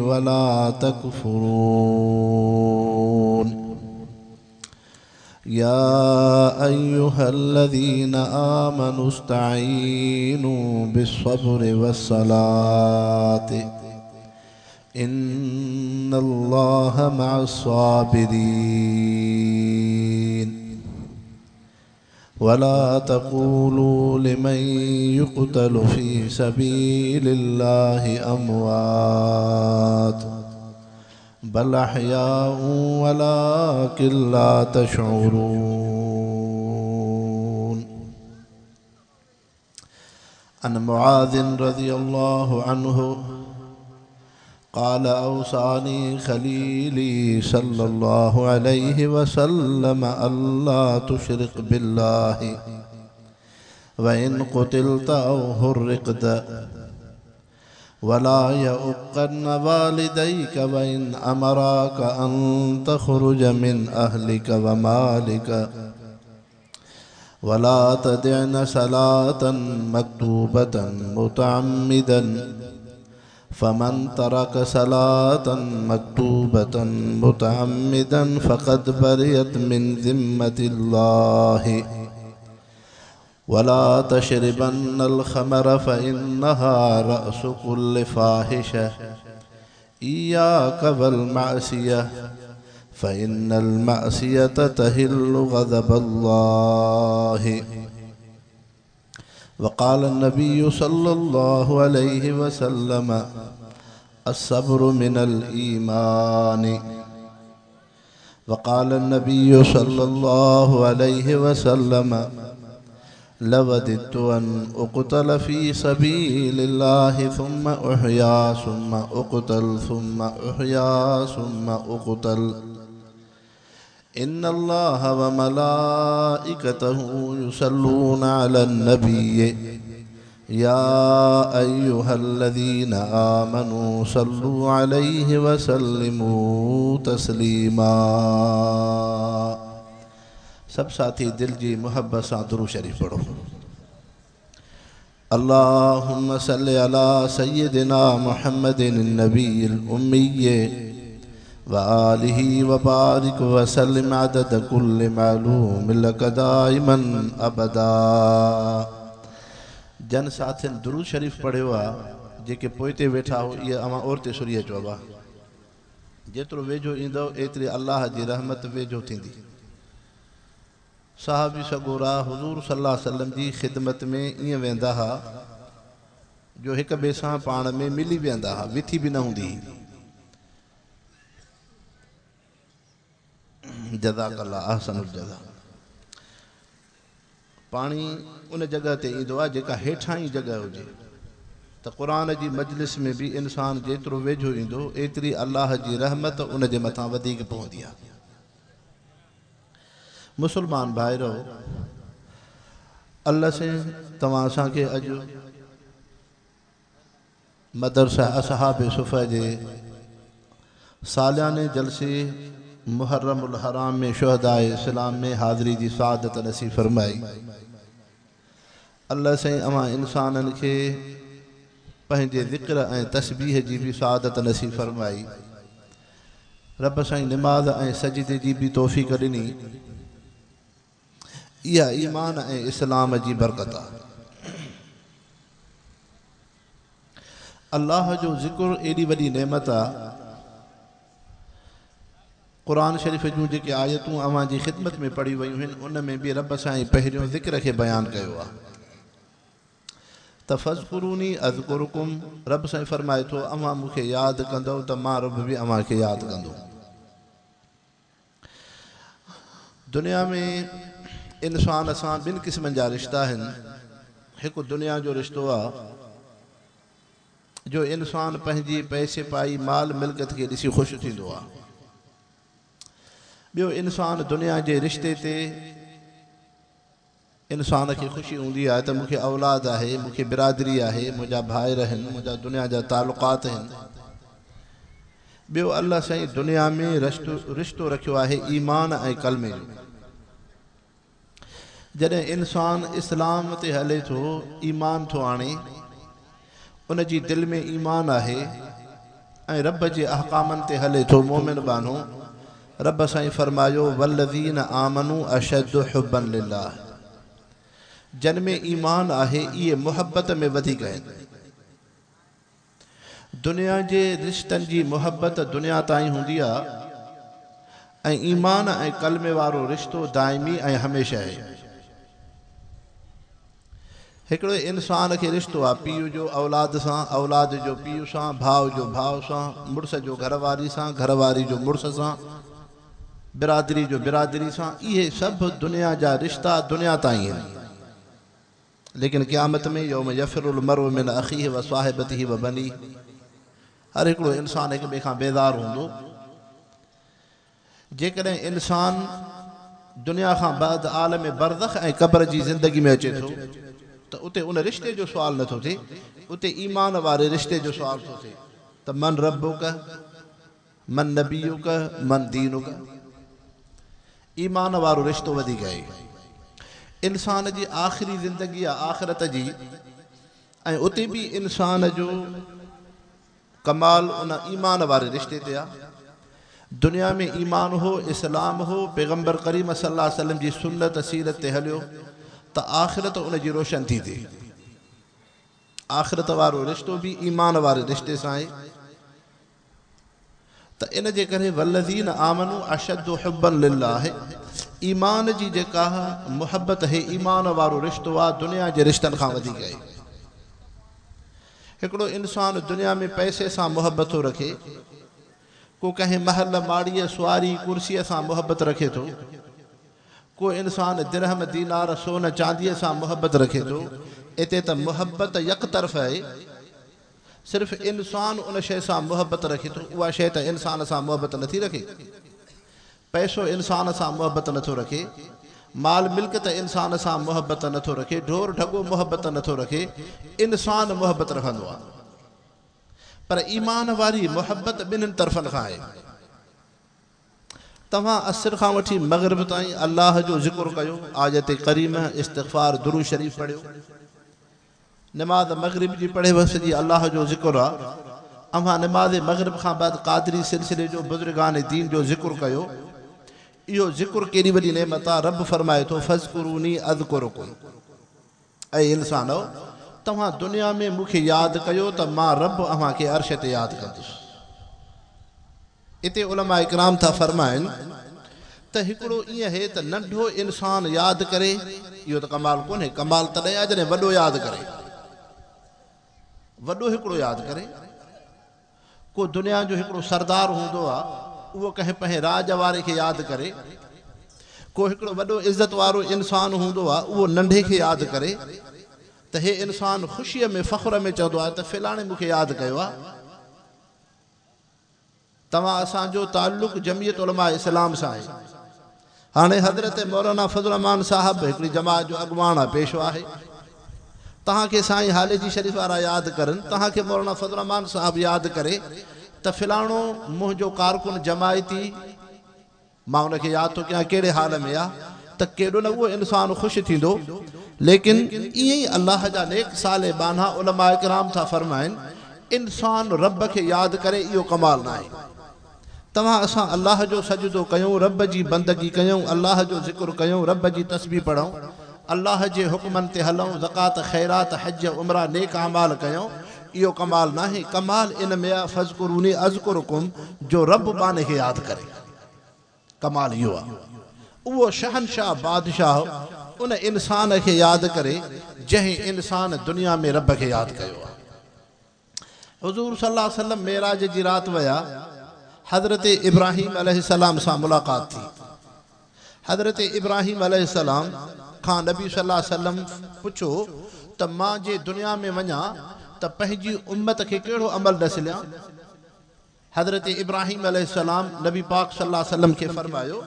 वला तकफुरून। या अय्युहल्लज़ीना आमनु इस्तईनु बिस्सब्रि वस्सलाति इन्नल्लाहा मअस्साबिरीन। वला तक़ूलू लिमन युक़तलु फ़ी सबीलिल्लाहि अमवात बल अहयाउ वलाकिन ला तशऊरून। अन मुआज़िन रज़ियल्लाहु अन्हु क़ाल औसानी खलीली सल्लल्लाहु अलैहि वसल्लम अल्ला तुशरिक बिल्लाहि व इन क़ुतिल्त औ हुर्रिक़त वला यउक़्क़न वालिदैक व इन अमराक अन तख़रुज मिन अहलिक व मालिक वला तदअन सलातन मक्तूबतन मुतअम्मिदन फमन तरक सलातन मक्तूबतन मुतअम्मिदन फ़क़द बरियत मिन ज़िम्मतिल्लाहि वला तशरबन्नल ख़मर फ़इन्नहा रअसु कुल्लि फ़ाहिशह इय्याक वल मअसियह फ़इन्नल मअसियत तहिल्लु ग़ज़बल्लाहि। वक़ाल नबी सल्लल्लाहु अलैहि वसल्लम अस्सब्रु मिनल ईमानी। वक़ाल नबी सल्लल्लाहु अलैहि वसल्लम लवदित्तु अन उक़तल फ़ी सबीलिल्लाहि सुम्मा उहया सुम्मा उक़तल सुम्मा उहया सुम्मा उक़तल। इन्नल्लाह व मलाइकतहु युसल्लूना अलन नबी या अय्युहल्लज़ीना आमनू सल्लू अलैहि व सल्लिमू तस्लीमा। सब साथी दिल जी मुहब्बत सां दुरूद शरीफ पढ़ो। अल्लाहुम्मा सल्लि अला सय्यिदिना मुहम्मदिन नबील उम्मीय व आलिहि व बारिक व सल्लिम अदद कुल्लि मालूम लक दाइमन अबदा। जन साथियुनि दुरूद शरीफ पढ़ियो आहे जेके पोइते वेठा हो इहे अवां औरते सुरीअ चइबा। जेतिरो वेझो ईंदो एतिरी अल्लाह जी रहमत वेझो थींदी। साहबी सगोरा हुज़ूर सल्लल्लाहु अलैहि वसल्लम जी ख़िदमत में ईअं वेंदा हुआ जो हिक ॿिए सां पाण में मिली वेंदा हुआ, विथी बि न हूंदी। जज़ाकल्लाह अहसनुल जज़ा। पाणी उन जगह ते ईंदो आहे जेका हेठां ई जगह हुजे। त क़ुरान जी मजलिस में भी इंसान जेतिरो वेझो ईंदो एतिरी अल्लाह जी रहमत उन जे मथां वधीक पवंदी आहे। मुसलमान भाइरो, अल्लाह से तव्हां असांखे अॼु मदरसा असहाब सुफ़ा जे सालियाने जलसे मुहर्रमुल हराम में शुहदाए इस्लाम में हाज़री जी सआदत नसीब फरमाई। अल्लाह से अवां इंसाननि खे पंहिंजे ज़िक्र ऐं तस्बीह जी भी सआदत नसीब फरमाई। रब साईं निमाज़ ऐं सजदे जी भी तौफ़ीक़ ॾिनी। इहा ईमान ऐं इस्लाम जी बरकत आहे। अल्लाह जो ज़िक्र एॾी वॾी नेमत आहे। क़ुरान शरीफ़ जूं जेके आयतूं अवां जी ख़िदमत में पढ़ी वयूं आहिनि उन में भी रब साईं पहिरियों ज़िक्र खे बयानु कयो आहे। त फ़ज़कुरूनी अज़कुरुकुम, रब साईं फरमाए थो अवां मूंखे यादि कंदव त मां रब भी अवां खे यादि कंदो। दुनिया में इंसान सां ॿिनि क़िस्मनि जा रिश्ता आहिनि। हिकु दुनिया जो रिश्तो आहे जो इंसान पंहिंजी पैसे पाई माल मिल्कियत खे ॾिसी ख़ुशि थींदो आहे। ॿियो इंसान दुनिया जे रिश्ते ते इंसान खे ख़ुशी हूंदी आहे त मूंखे औलाद आहे, मूंखे बिरादरी आहे, मुंहिंजा भाइर आहिनि, मुंहिंजा दुनिया जा तालुकात आहिनि। ॿियो अल्लाह साईं दुनिया में रिश्तो रखियो आहे ईमान ऐं कलमे जो। जॾहिं इंसान इस्लाम ते हले थो, ईमान थो आणे, उन जी दिल में ईमान आहे ऐं रब जे अहकामनि ते हले थो मोमिन बानो रब साईं फरमायो वल्लज़ीन आमनू अशद्दु हुब्बन लिल्लाह जन में ईमान आहे इहे मुहब्बत में वधीक आहिनि दुनिया जे रिश्तनि जी मुहब्बत दुनिया ताईं हूंदी आहे ऐं ईमान ऐं कलमे वारो रिश्तो दाइमी ऐं हमेशह आहे हिकिड़े इंसान खे रिश्तो आहे पीउ जो औलाद सां औलाद जो पीउ सां भाउ जो भाउ सां मुड़ुस जो घरवारी सां घरवारी जो मुड़ुस सां बिरादरी जो बिरादरी सां इहे सभु दुनिया जा रिश्ता दुनिया ताईं आहिनि लेकिन क़यामत में यौम यफ़िरुल मरउ मिन अख़ीहि व साहिबतिही व बनीह हर हिकिड़ो इंसान हिक ॿिए खां बेज़ार हूंदो जेकॾहिं इंसान दुनिया खां बाद आलम बरज़ख ऐं क़ब्र जी ज़िंदगी में अचे थो त उते उन रिश्ते जो सुवाल नथो थिए उते ईमान वारे रिश्ते जो सुवाल थो थिए त मन रब्बुक मन नबीयुक मन दीनुक ईमान वारो रिश्तो वधीक आहे इंसान जी आख़िरी ज़िंदगी आहे आख़िरत जी ऐं उते बि इंसान जो कमाल उन ईमान वारे रिश्ते ते आहे दुनिया में ईमान हो इस्लाम हो पैगम्बर करीम सल्लल्लाहु अलैहि वसल्लम जी सुन्नत सीरत ते हलियो त आख़िरत उन जी रोशन थी थिए आख़िरत वारो रिश्तो बि ईमान वारे रिश्ते सां आहे त इन जे करे वल्लज़ीन आमनू अशद्दु हुब्बन लिल्लाह ईमान जी जेका मुहब्बत है ईमान वारो रिश्तो आहे दुनिया जे रिश्तनि खां वधीक आहे हिकिड़ो इंसान दुनिया में पैसे सां मुहब्बत थो रखे को कंहिं महल माड़ीअ सुवारी कुर्सीअ सां मुहब्बत रखे थो को इंसान दिरहम दीनार सोन चांदीअ सां मुहब्बत रखे थो इते त मुहब्बत यकतरफ़ आहे सिर्फ़ इंसान उन शइ सां मुहब्बत रखे थो उहा शइ त इंसान सां मुहब्बत नथी रखे पैसो इंसान सां मुहब्बत नथो रखे माल मिल्कियत इंसान सां मुहब्बत नथो रखे ढोर ढगो मुहब्बत नथो रखे इंसान मुहब्बत रखंदो आहे पर ईमान वारी मुहब्बत ॿिन्हिनि तरफ़नि खां आहे तव्हां असर खां वठी मग़रिब ताईं अल्लाह जो ज़िक्र कयो आयत करीम इस्तिग़फ़ार दुरूद शरीफ़ पढ़ियो नमाज़ मग़रिब जी पढ़े वक़्त जी अल्लाह जो ज़िक्र आहे अव्हां नमाज़ मग़रिब खां बाद क़ादरी सिलसिले जो बुज़ुर्गान दीन जो ज़िक्र कयो इहो ज़िक्र केॾी वॾी नेमत आहे रब फरमाए थो फ़ज़कुरूनी अज़कुरुकुम ऐं इंसानो तव्हां दुनिया में मूंखे यादि कयो त मां रब अव्हांखे अर्श ते यादि कंदुसि इते उलमा इकराम था फरमाइनि त हिकिड़ो ईअं आहे त नंढो इंसान यादि करे इहो त कमाल कोन्हे कमाल तॾहिं आहे जॾहिं वॾो यादि करे वॾो हिकिड़ो यादि करे को दुनिया जो हिकिड़ो सरदार हूंदो आहे उहो कंहिं पंहिंजे राज वारे खे यादि करे को हिकिड़ो वॾो इज़त वारो इंसान हूंदो आहे उहो नंढे खे यादि करे त हे इंसान ख़ुशीअ में फ़ख्र में चवंदो आहे त फ़िलाणे मूंखे यादि कयो आहे तव्हां असांजो ताल्लुक़ जमियत उलमा इस्लाम सां आहे हाणे हज़रत मौलाना फज़ल रहमान साहिबु हिकिड़ी जमात जो अॻुवान आहे पेशो आहे तव्हांखे साईं हाले जी शरीफ़ वारा यादि करनि तव्हांखे मौलाना फज़ल रहमान साहिबु यादि करे त फ़िलाणो मुंहिंजो कारकुन जमायती मां उनखे यादि थो कयां कहिड़े हाल में आहे त केॾो न उहो इंसानु ख़ुशि थींदो लेकिन ईअं ई अलाह जा नेक साले बाना उलमा इकराम था फरमाइनि इंसान रब खे यादि करे इहो कमाल न आहे तव्हां असां अल्लाह जो सजदो कयूं रब जी बंदगी कयूं अल्लाह जो ज़िक्र कयूं रब जी तस्बीह पढ़ूं अल्लाह जे हुक्मनि ते हलूं ज़कात ख़ैरात हज उमरा नेक अमाल कयूं इहो कमाल न आहे कमाल इन में आहे फ़ज़कुरूनी अज़कुरुकुम जो रब बाने खे यादि करे कमाल इहो आहे उहो शहनशाह बादशाह उन इंसान खे यादि करे जंहिं इंसान दुनिया में रब खे यादि कयो आहे हुज़ूर सल्लल्लाहु अलैहि वसल्लम मेराज जी राति विया हज़रत इब्राहिम अलैहिस्सलाम सां मुलाक़ात थी हज़रत इब्राहिम अलैहिस्सलाम खां नबी सल्लल्लाहु अलैहि वसल्लम पुछो त मां जे दुनिया में वञा त पंहिंजी उम्मत खे कहिड़ो अमल ॾसिलियां हज़रत इब्राहिम अलैहिस्सलाम नबी पाक सल्लल्लाहु अलैहि वसल्लम खे फरमायो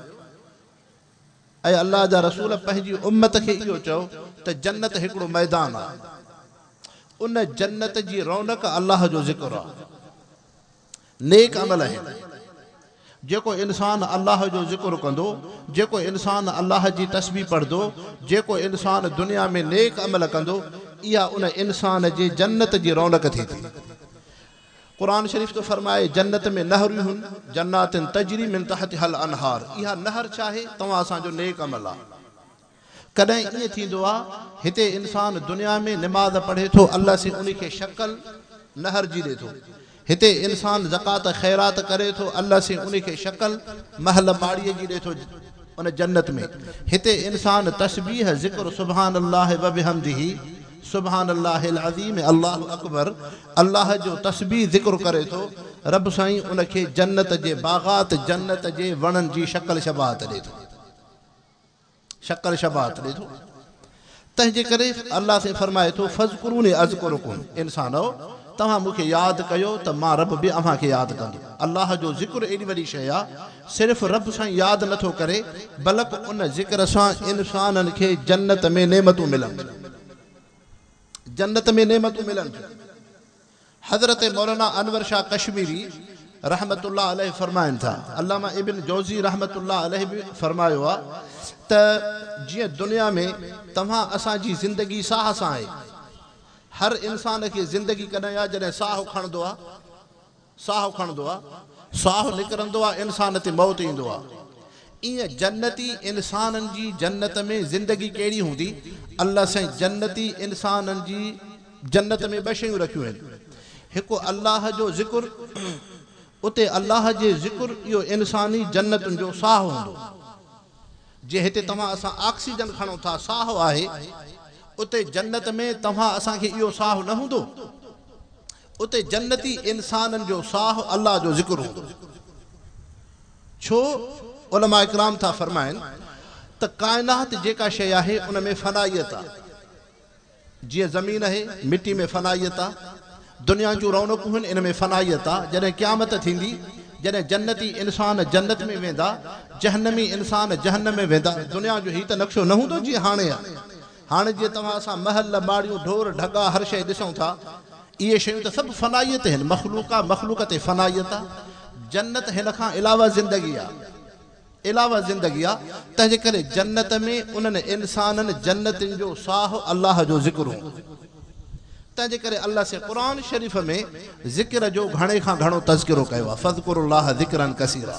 ऐं अल्लाह जा रसूल पंहिंजी उम्मत खे इहो चओ त जन्नत हिकिड़ो मैदान आहे उन जन्नत जी रौनक अल्लाह जो ज़िक्र आहे नेक अमल आहिनि जेको इंसान अल्लाह जो ज़िक्र कंदो जेको इंसान अल्लाह जी तस्बीह पढ़ंदो जेको इंसान दुनिया में नेक अमल कंदो इहा उन इंसान जी जन्नत जी रौनक थी कुरान शरीफ तो फरमाए जन्नत में नहरियूं हुन जन्नातिन तजरी मिन तहतिहल अनहार। इहा नहर चाहे तव्हां असांजो नेक अमल आहे। कॾहिं ईअं थींदो आहे हिते इंसान दुनिया में निमाज़ पढ़े थो अल्लाह से उन खे शक्ल नहर जी ॾिए थो। हिते इंसान ज़कात ख़ैरात करे थो अल्लाह से उन खे शक्ल महल माड़ीअ जी ॾिए थो उन जन्नत में। हिते इंसान तस्बीह ज़िक्र सुभान अल्लाह व बिहम्दिही सुभान अल्लाहिल अज़ीम अल्लाहु अकबर अल्लाह जो तस्बीह ज़िक्र करे थो। रब साईं उन खे जन्नत जे बाग़ात जन्नत जे वणनि जी शक्ल शबात ॾिए थो। शक्ल शबात ॾिए थो। तंहिंजे करे अल्लाह से फरमाए थो फ़ज़कुरूनी अज़कुरुकुम। इंसानो तव्हां मूंखे यादि कयो त मां रब बि अव्हांखे यादि कंदो। अल्लाह जो ज़िक्र एॾी वॾी शइ आहे। सिर्फ़ु रब सां यादि नथो करे बल्कि उन ज़िक्र सां इंसाननि खे जन्नत में नेमतूं मिलनि। जन्नत में नेमतूं मिलनि। हज़रत मौलाना अनवर शाह कश्मीरी रहमतुल्लाह अलैहि फरमाइनि था, अल्लामा इब्न जौज़ी रहमतुल्लाह अलैहि बि फरमायो आहे त जीअं दुनिया में तव्हां असांजी ज़िंदगी साह सां आहे। हर इंसान खे ज़िंदगी कॾहिं आहे जॾहिं साहु खणंदो आहे, साहु खणंदो आहे, साहु निकिरंदो आहे, इंसान ते मौत ईंदो आहे। ईअं जन्नती इंसाननि जी जन्नत में ज़िंदगी कहिड़ी हूंदी? अल्लाह साईं जन्नती इंसाननि जी जन्नत में ॿ शयूं रखियूं आहिनि। हिकु अल्लाह जो ज़िक्र, उते अल्लाह जे ज़िक्र इहो इंसानी जन्नतुनि जो साहु हूंदो। जे हिते तव्हां असां ऑक्सीजन खणूं था साहु आहे, उते जन्नत में तव्हां असांखे इहो साहु न हूंदो। उते जन्नती इंसाननि जो साहु अल्लाह जो ज़िक्र हूंदो। छो उलमा इकराम था फरमाइनि त काइनात जेका शइ आहे उन में फनाइयत आहे। जीअं ज़मीन आहे मिट्टी में फनाइयत आहे, दुनिया जूं रौनकूं आहिनि इन में फनाइयत आहे। जॾहिं क़यामत थींदी, जॾहिं जन्नती इंसान जन्नत में वेंदा, जहन्नमी इंसान जहन्नम में वेंदा, दुनिया जो हीउ त नक्शो न हूंदो जीअं हाणे आहे। हाणे जीअं तव्हां असां महल माड़ियूं ढोर ढगा हर शइ ॾिसूं था, इहे शयूं त सभु फनाइयत आहिनि। मखलूक ते फनाइयत आहे। जन्नत हिन खां अलावा ज़िंदगी आहे, अलावा ज़िंदगी आहे। तंहिंजे करे जन्नत में उन्हनि इंसाननि जन्नतियुनि जो साहु अल्लाह जो ज़िक्र हो। तंहिंजे करे अल्लाह से क़ुरान शरीफ़ में ज़िक्र जो घणे खां घणो तज़किरो कयो आहे। फ़ज़कुरुल्लाह ज़िक्रन कसीरा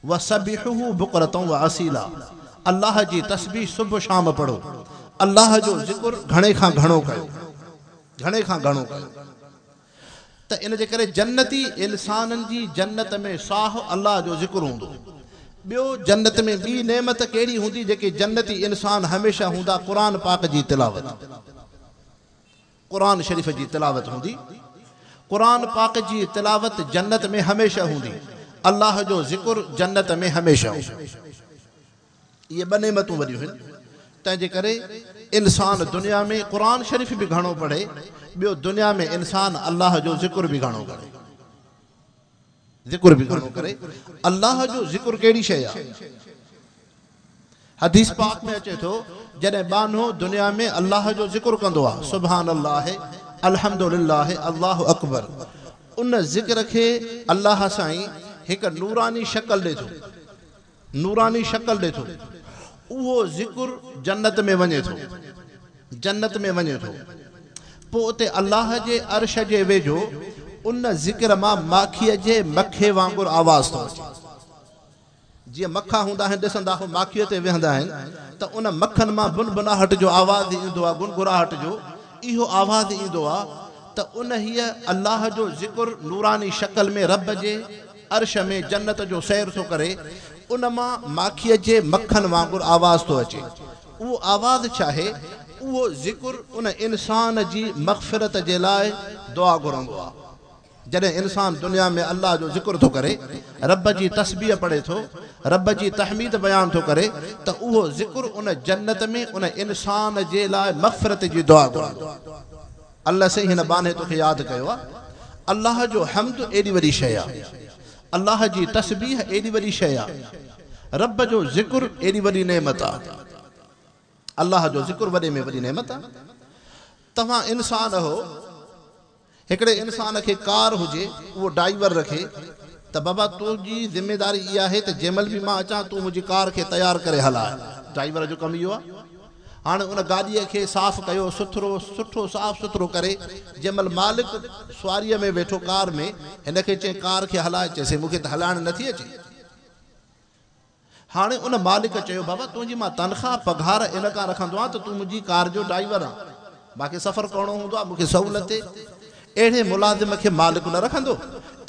वसब्बिहूहु बुक़रतन व असीला। अल्लाह जी तस्बीह सुबुह शाम पढ़ो। अल्लाह जो ज़िक्र घणे खां घणो कयो, घणे खां घणो कयो। त इन जे करे जन्नती इंसाननि जी जन्नत में साहु अल्लाह जो ज़िक्र हूंदो। ॿियो जन्नत में ॿी नेमत कहिड़ी हूंदी जेके जन्नती इंसान हमेशह हूंदा? क़ुरान पाक जी तिलावत, क़ुरान शरीफ़ जी तिलावत हूंदी। क़ुरान पाक जी तिलावत जन्नत में हमेशह हूंदी। अल्लाह जो ज़िक्र जन्नत में हमेशह हूंदो। इहे ॿ नेमतूं वॾियूं आहिनि। तंहिंजे करे इंसान दुनिया में क़ुरान शरीफ़ बि घणो पढ़े, ॿियो दुनिया में इंसान अल्लाह जो ज़िक्र बि घणो करे, ज़िक्र बि घणो करे। अल्लाह जो ज़िक्र कहिड़ी शइ आहे? हदीस पाक में अचे थो जॾहिं बानो दुनिया में अल्लाह जो ज़िक्र कंदो आहे, सुभान अल्लाह अल्हम्दुलिल्लाह अल्लाहु अकबर, उन ज़िक्र खे अल्लाह साईं हिकु नूरानी शक्ल ॾिए थो, नूरानी शक्ल ॾिए थो। उहो ज़िक्र जन्नत में वञे थो, जन्नत में वञे थो। पोइ उते अल्लाह जे अर्श जे वेझो उन ज़िक्र मां माखीअ जे मखे वांगुरु आवाज़ थो अचे। जीअं मखा हूंदा आहिनि ॾिसंदा हो माखीअ ते वेहंदा आहिनि त उन मखनि मां बुनबुनाहट जो आवाज़ ईंदो आहे, गुनगुनाहट जो इहो आवाज़ ईंदो आहे त उन हीअ अल्लाह जो ज़िक्र नूरानी शक्ल में रब जे अर्श में जन्नत जो सैर थो करे। उन मां माखीअ जे मखनि वांगुरु आवाज़ थो अचे। उहो आवाज़ चाहे उहो ज़िक्र उन इंसान जी मग़फ़िरत जे लाइ दुआ घुरंदो आहे। जॾहिं इंसान दुनिया में अल्लाह जो ज़िक्र थो करे, रब जी तस्बीह पढ़े थो, रब जी तहमीद बयान थो करे, त उहो ज़िक्र उन जन्नत में उन इंसान जे लाइ मग़फ़िरत जी दुआ घुरंदो। अल्लाह से हिन बाने तोखे यादि कयो आहे। अल्लाह जो हम्द एॾी वॾी शइ आहे, अल्लाह जी तस्बीह एॾी वॾी शइ आहे, रब जो ज़िक्र एॾी वॾी नेमत आहे। अल्लाह जो ज़िक्र वॾे में वॾी नेमत आहे। तव्हां इंसान हो, हिकिड़े इंसान खे कार हुजे, उहो ड्राइवर रखे त बाबा तुंहिंजी ज़िमेदारी इहा आहे त जंहिं महिल बि मां अचां तूं मुंहिंजी कार खे तयारु करे हलाए। ड्राइवर जो कमु इहो आहे। हाणे उन गाॾीअ खे साफ़ कयो सुठो साफ़ सुथरो करे जंहिंमहिल मालिक सुवारीअ में वेठो कार में हिनखे चई कार खे हलाए चइसि मूंखे त हलाइण नथी अचे हाणे उन मालिक चयो बाबा तुंहिंजी मां तनख़्वाह पघार इन खां रखंदो आहियां त तूं मुंहिंजी कार जो ड्राइवर आहे बाक़ी सफ़र करिणो हूंदो आहे मूंखे सहूलियत अहिड़े मुलाज़िम खे मालिक न रखंदो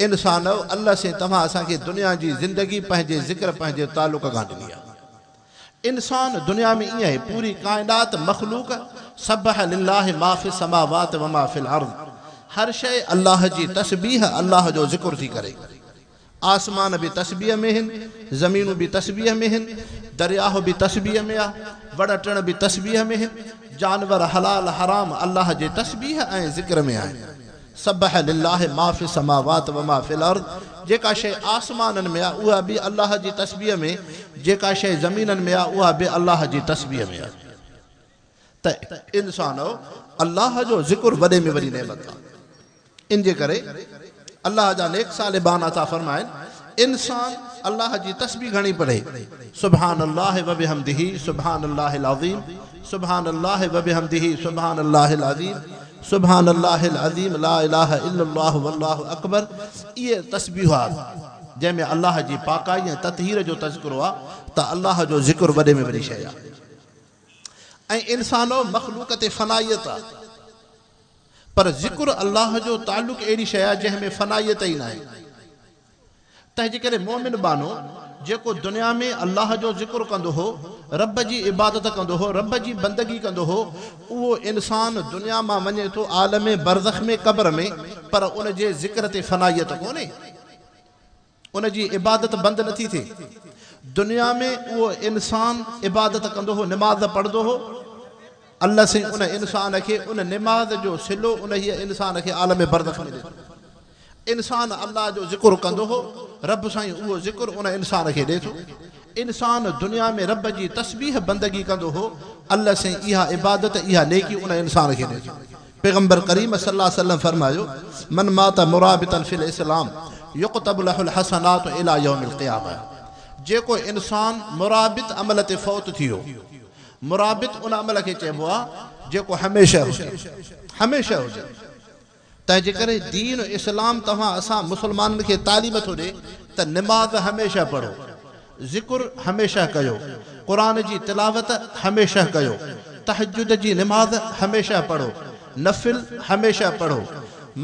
इंसान अल्लाह से तव्हां असांखे दुनिया जी ज़िंदगी पंहिंजे ज़िक्र पंहिंजे तालुक खां ॾिनी आहे इंसान दुनिया में ईअं आहे पूरी काइनात मख़लूक सब्बह लिल्लाहि मा फि समावात व मा फिल अर्ज़ हर शइ अल्लाह जी तस्बीह अल्लाह जो ज़िक्र थी करे आसमान भी तस्बीह में आहिनि ज़मीनूं भी तस्बीह में आहिनि दरियाह भी तस्बीह में आहे वड़ टिण भी तस्बीह में आहिनि जानवर हलाल हराम अल्लाह जे तस्बीह ऐं ज़िक्र में आहिनि सब्बह लिल्लाहि मा फि समावात व मा फिल अर्ज़ जेका शइ आसमाननि में आहे उहा बि अल्लाह जी तस्बीह में जेका शइ ज़मीननि में आहे उहा बि अल्लाह जी तस्बीह में आहे त इंसान अल्लाह जो ज़िक्र वॾे में वॾी नेमत आहे इन जे करे अल्लाह जा नेक सालिबान अता फरमाइनि इंसान अल्लाह जी तस्बीह घणी पढ़े सुभान अल्लाह व बिहम्दिही सुभान अल्लाहिल अज़ीम सुभान अल्लाह व बिहम्दिही सुभान अल्लाहिल अज़ीम सुभान अल्लाहिल अज़ीम ला इलाहा इल्लल्लाह वल्लाहु अकबर ये तस्बीहात जंहिंमें अल्लाह जी पाकाई ऐं ततहीर जो तज़किरो आहे त अल्लाह जो ज़िक्र वॾे में वॾी शइ आहे ऐं इंसानो मख़लूक ते फ़नाइयत आहे पर ज़िक्र अल्लाह जो ताल्लुक़ अहिड़ी शइ आहे जंहिंमें फ़नाइयत ई न आहे तंहिंजे करे मोमिन बानो जेको दुनिया में अल्लाह जो ज़िक्र कंदो हो रब जी इबादत कंदो हो रब जी बंदगी कंदो हो उहो इंसान दुनिया मां वञे थो आलम बरज़ख में क़ब्र में पर उन जे ज़िक्र ते फ़नाइयत कोन्हे उन जी इबादत बंदि नथी थिए दुनिया में उहो इंसान इबादत कंदो हो निमाज़ पढ़ंदो हो अल्लाह से उन इंसान खे उन निमाज़ जो सिलो उन हीअ इंसान खे आलम बरज़ख में ॾिनो इंसान अल्लाह जो ज़िक्र कंदो हो रब साईं उहो ज़िक्र उन इंसान खे ॾिए थो इंसान दुनिया में रब जी तस्बीह बंदगी कंदो हो अल्लाह से इहा इबादत इहा नेकी उन इंसान खे ॾिए थो पैगंबर करीम सल्लल्लाहु अलैहि वसल्लम फरमायो मन माता मुराबितन फिल इस्लाम युक़तब लहुल हसनात इला यौमिल क़ियामह जेको इंसान मुराबित अमल ते फौत थियो मुराबित उन अमल खे चइबो आहे जेको हमेशह हुजे तंहिंजे करे दीन इस्लाम तव्हां असां मुस्लमाननि खे तालीम थो ॾिए त निमाज़ हमेशह पढ़ो ज़िक्र हमेशह कयो क़ुरान जी तिलावत हमेशह कयो तहज्जुद जी निमाज़ हमेशह पढ़ो नफ़िल हमेशह पढ़ो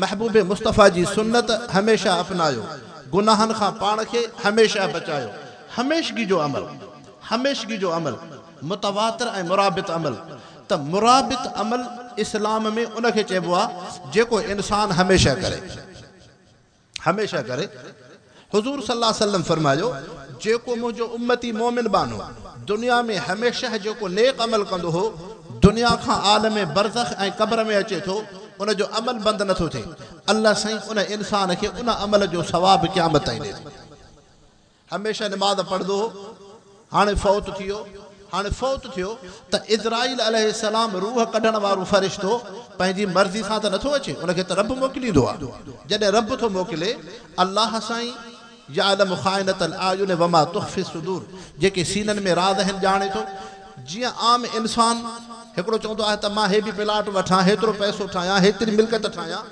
महबूब मुस्तफ़ा जी सुन्नत हमेशह अपनायो गुनाहनि खां पाण खे हमेशह बचायो हमेशगी जो अमल मुतवातिर ऐं मुराबित अमल त मुराबित अमल इस्लाम में उन खे चइबो आहे जेको इंसान हमेशह करे हुज़ूर सल्लल्लाहु अलैहि वसल्लम फरमायो जेको मुंहिंजो उम्मती मोमिन बानो दुनिया में हमेशह जेको नेक अमल कंदो हो दुनिया खां आलम बरज़ख ऐं क़ब्र में अचे थो उन जो अमल बंदि नथो थिए अल्लाह साईं उन इंसान खे उन अमल जो सवाब क़यामत ताईं ॾिए थो हमेशह निमाज़ पढ़ंदो हो हाणे फौत थियो त इज़राइल अलैहिस्सलाम रूह कढण वारो फ़रिश्तो पंहिंजी मर्ज़ी सां त नथो अचे उनखे त रब मोकिलींदो आहे जॾहिं रब थो मोकिले अल्लाह साईं यालम ख़ाइनतल आयुन व मा तुख़फ़ी सुदूर जेके सीननि में राज़ आहिनि ॼाणे थो जीअं आम इंसान हिकिड़ो चवंदो आहे त मां हे बि प्लाट वठां हेतिरो पैसो ठाहियां हेतिरी मिल्कत ठाहियां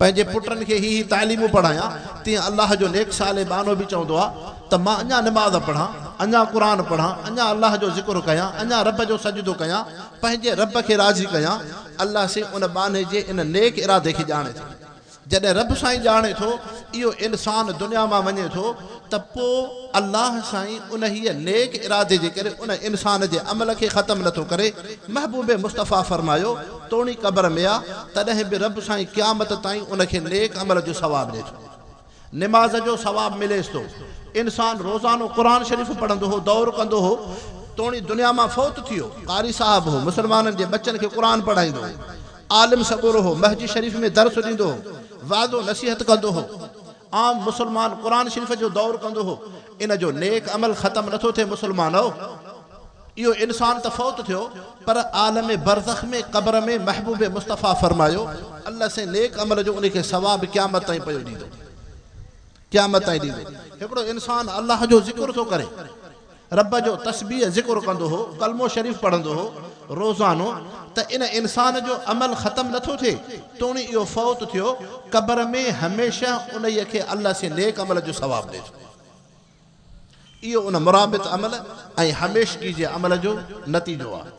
पंहिंजे पुटनि खे ही तालीमूं पढ़ायां तीअं अल्लाह जो नेक साले बानो बि चवंदो आहे त मां अञा निमाज़ पढ़ां अञा क़ुरान पढ़ां अञा अल्लाह जो ज़िक्र कयां अञा रब जो सजदो कयां पंहिंजे रब खे राज़ी कयां अल्लाह से उन बाने जे इन नेक इरादे खे ॼाणे थो जॾहिं रब साईं ॼाणे थो इहो इंसान दुनिया मां वञे थो त पोइ अल्लाह साईं उन हीअ नेक इरादे जे करे उन इंसान जे अमल खे ख़तमु नथो करे महबूब मुस्तफ़ा फरमायो तोणी क़ब्र में आहे तॾहिं बि रब साईं क़यामत ताईं उनखे नेक अमल जो सवाबु ॾिए थो निमाज़ जो सवाबु मिलेसि थो इंसान रोज़ानो क़ुरान शरीफ़ पढ़ंदो हो दौर कंदो हो तोणी दुनिया मां फौत थियो कारी साहिबु हो मुस्लमाननि जे बचनि खे क़ुरान पढ़ाईंदो हो आलिम सॻोरो हो मस्जिद शरीफ़ में दर्स ॾींदो हो वादो नसीहत कंदो हो आम मुस्लमान क़ुरान शरीफ़ जो दौर कंदो हो इन जो नेक अमल ख़तमु नथो थिए मुस्लमान हो इहो इंसान त फौत थियो पर आलम बरज़ख में क़ब्र में महबूब मुस्तफ़ा फरमायो अल्लाह से नेक अमल जो उनखे सवाब क़यामत ताईं पियो ॾींदो हिकिड़ो इंसान अल्लाह जो ज़िक्र थो करे रब जो तस्बीह ज़िक्र कंदो हो कलमो शरीफ़ पढ़ंदो हो रोज़ानो त इन इंसान जो अमल ख़त्म नथो थिए तोणी इहो फ़ौत थियो क़ब्र में हमेशह उन खे अल्लाह से नेक अमल जो सवाब ॾे थो इहो उन मुराबित अमल ऐं हमेशगी जे अमल जो नतीजो आहे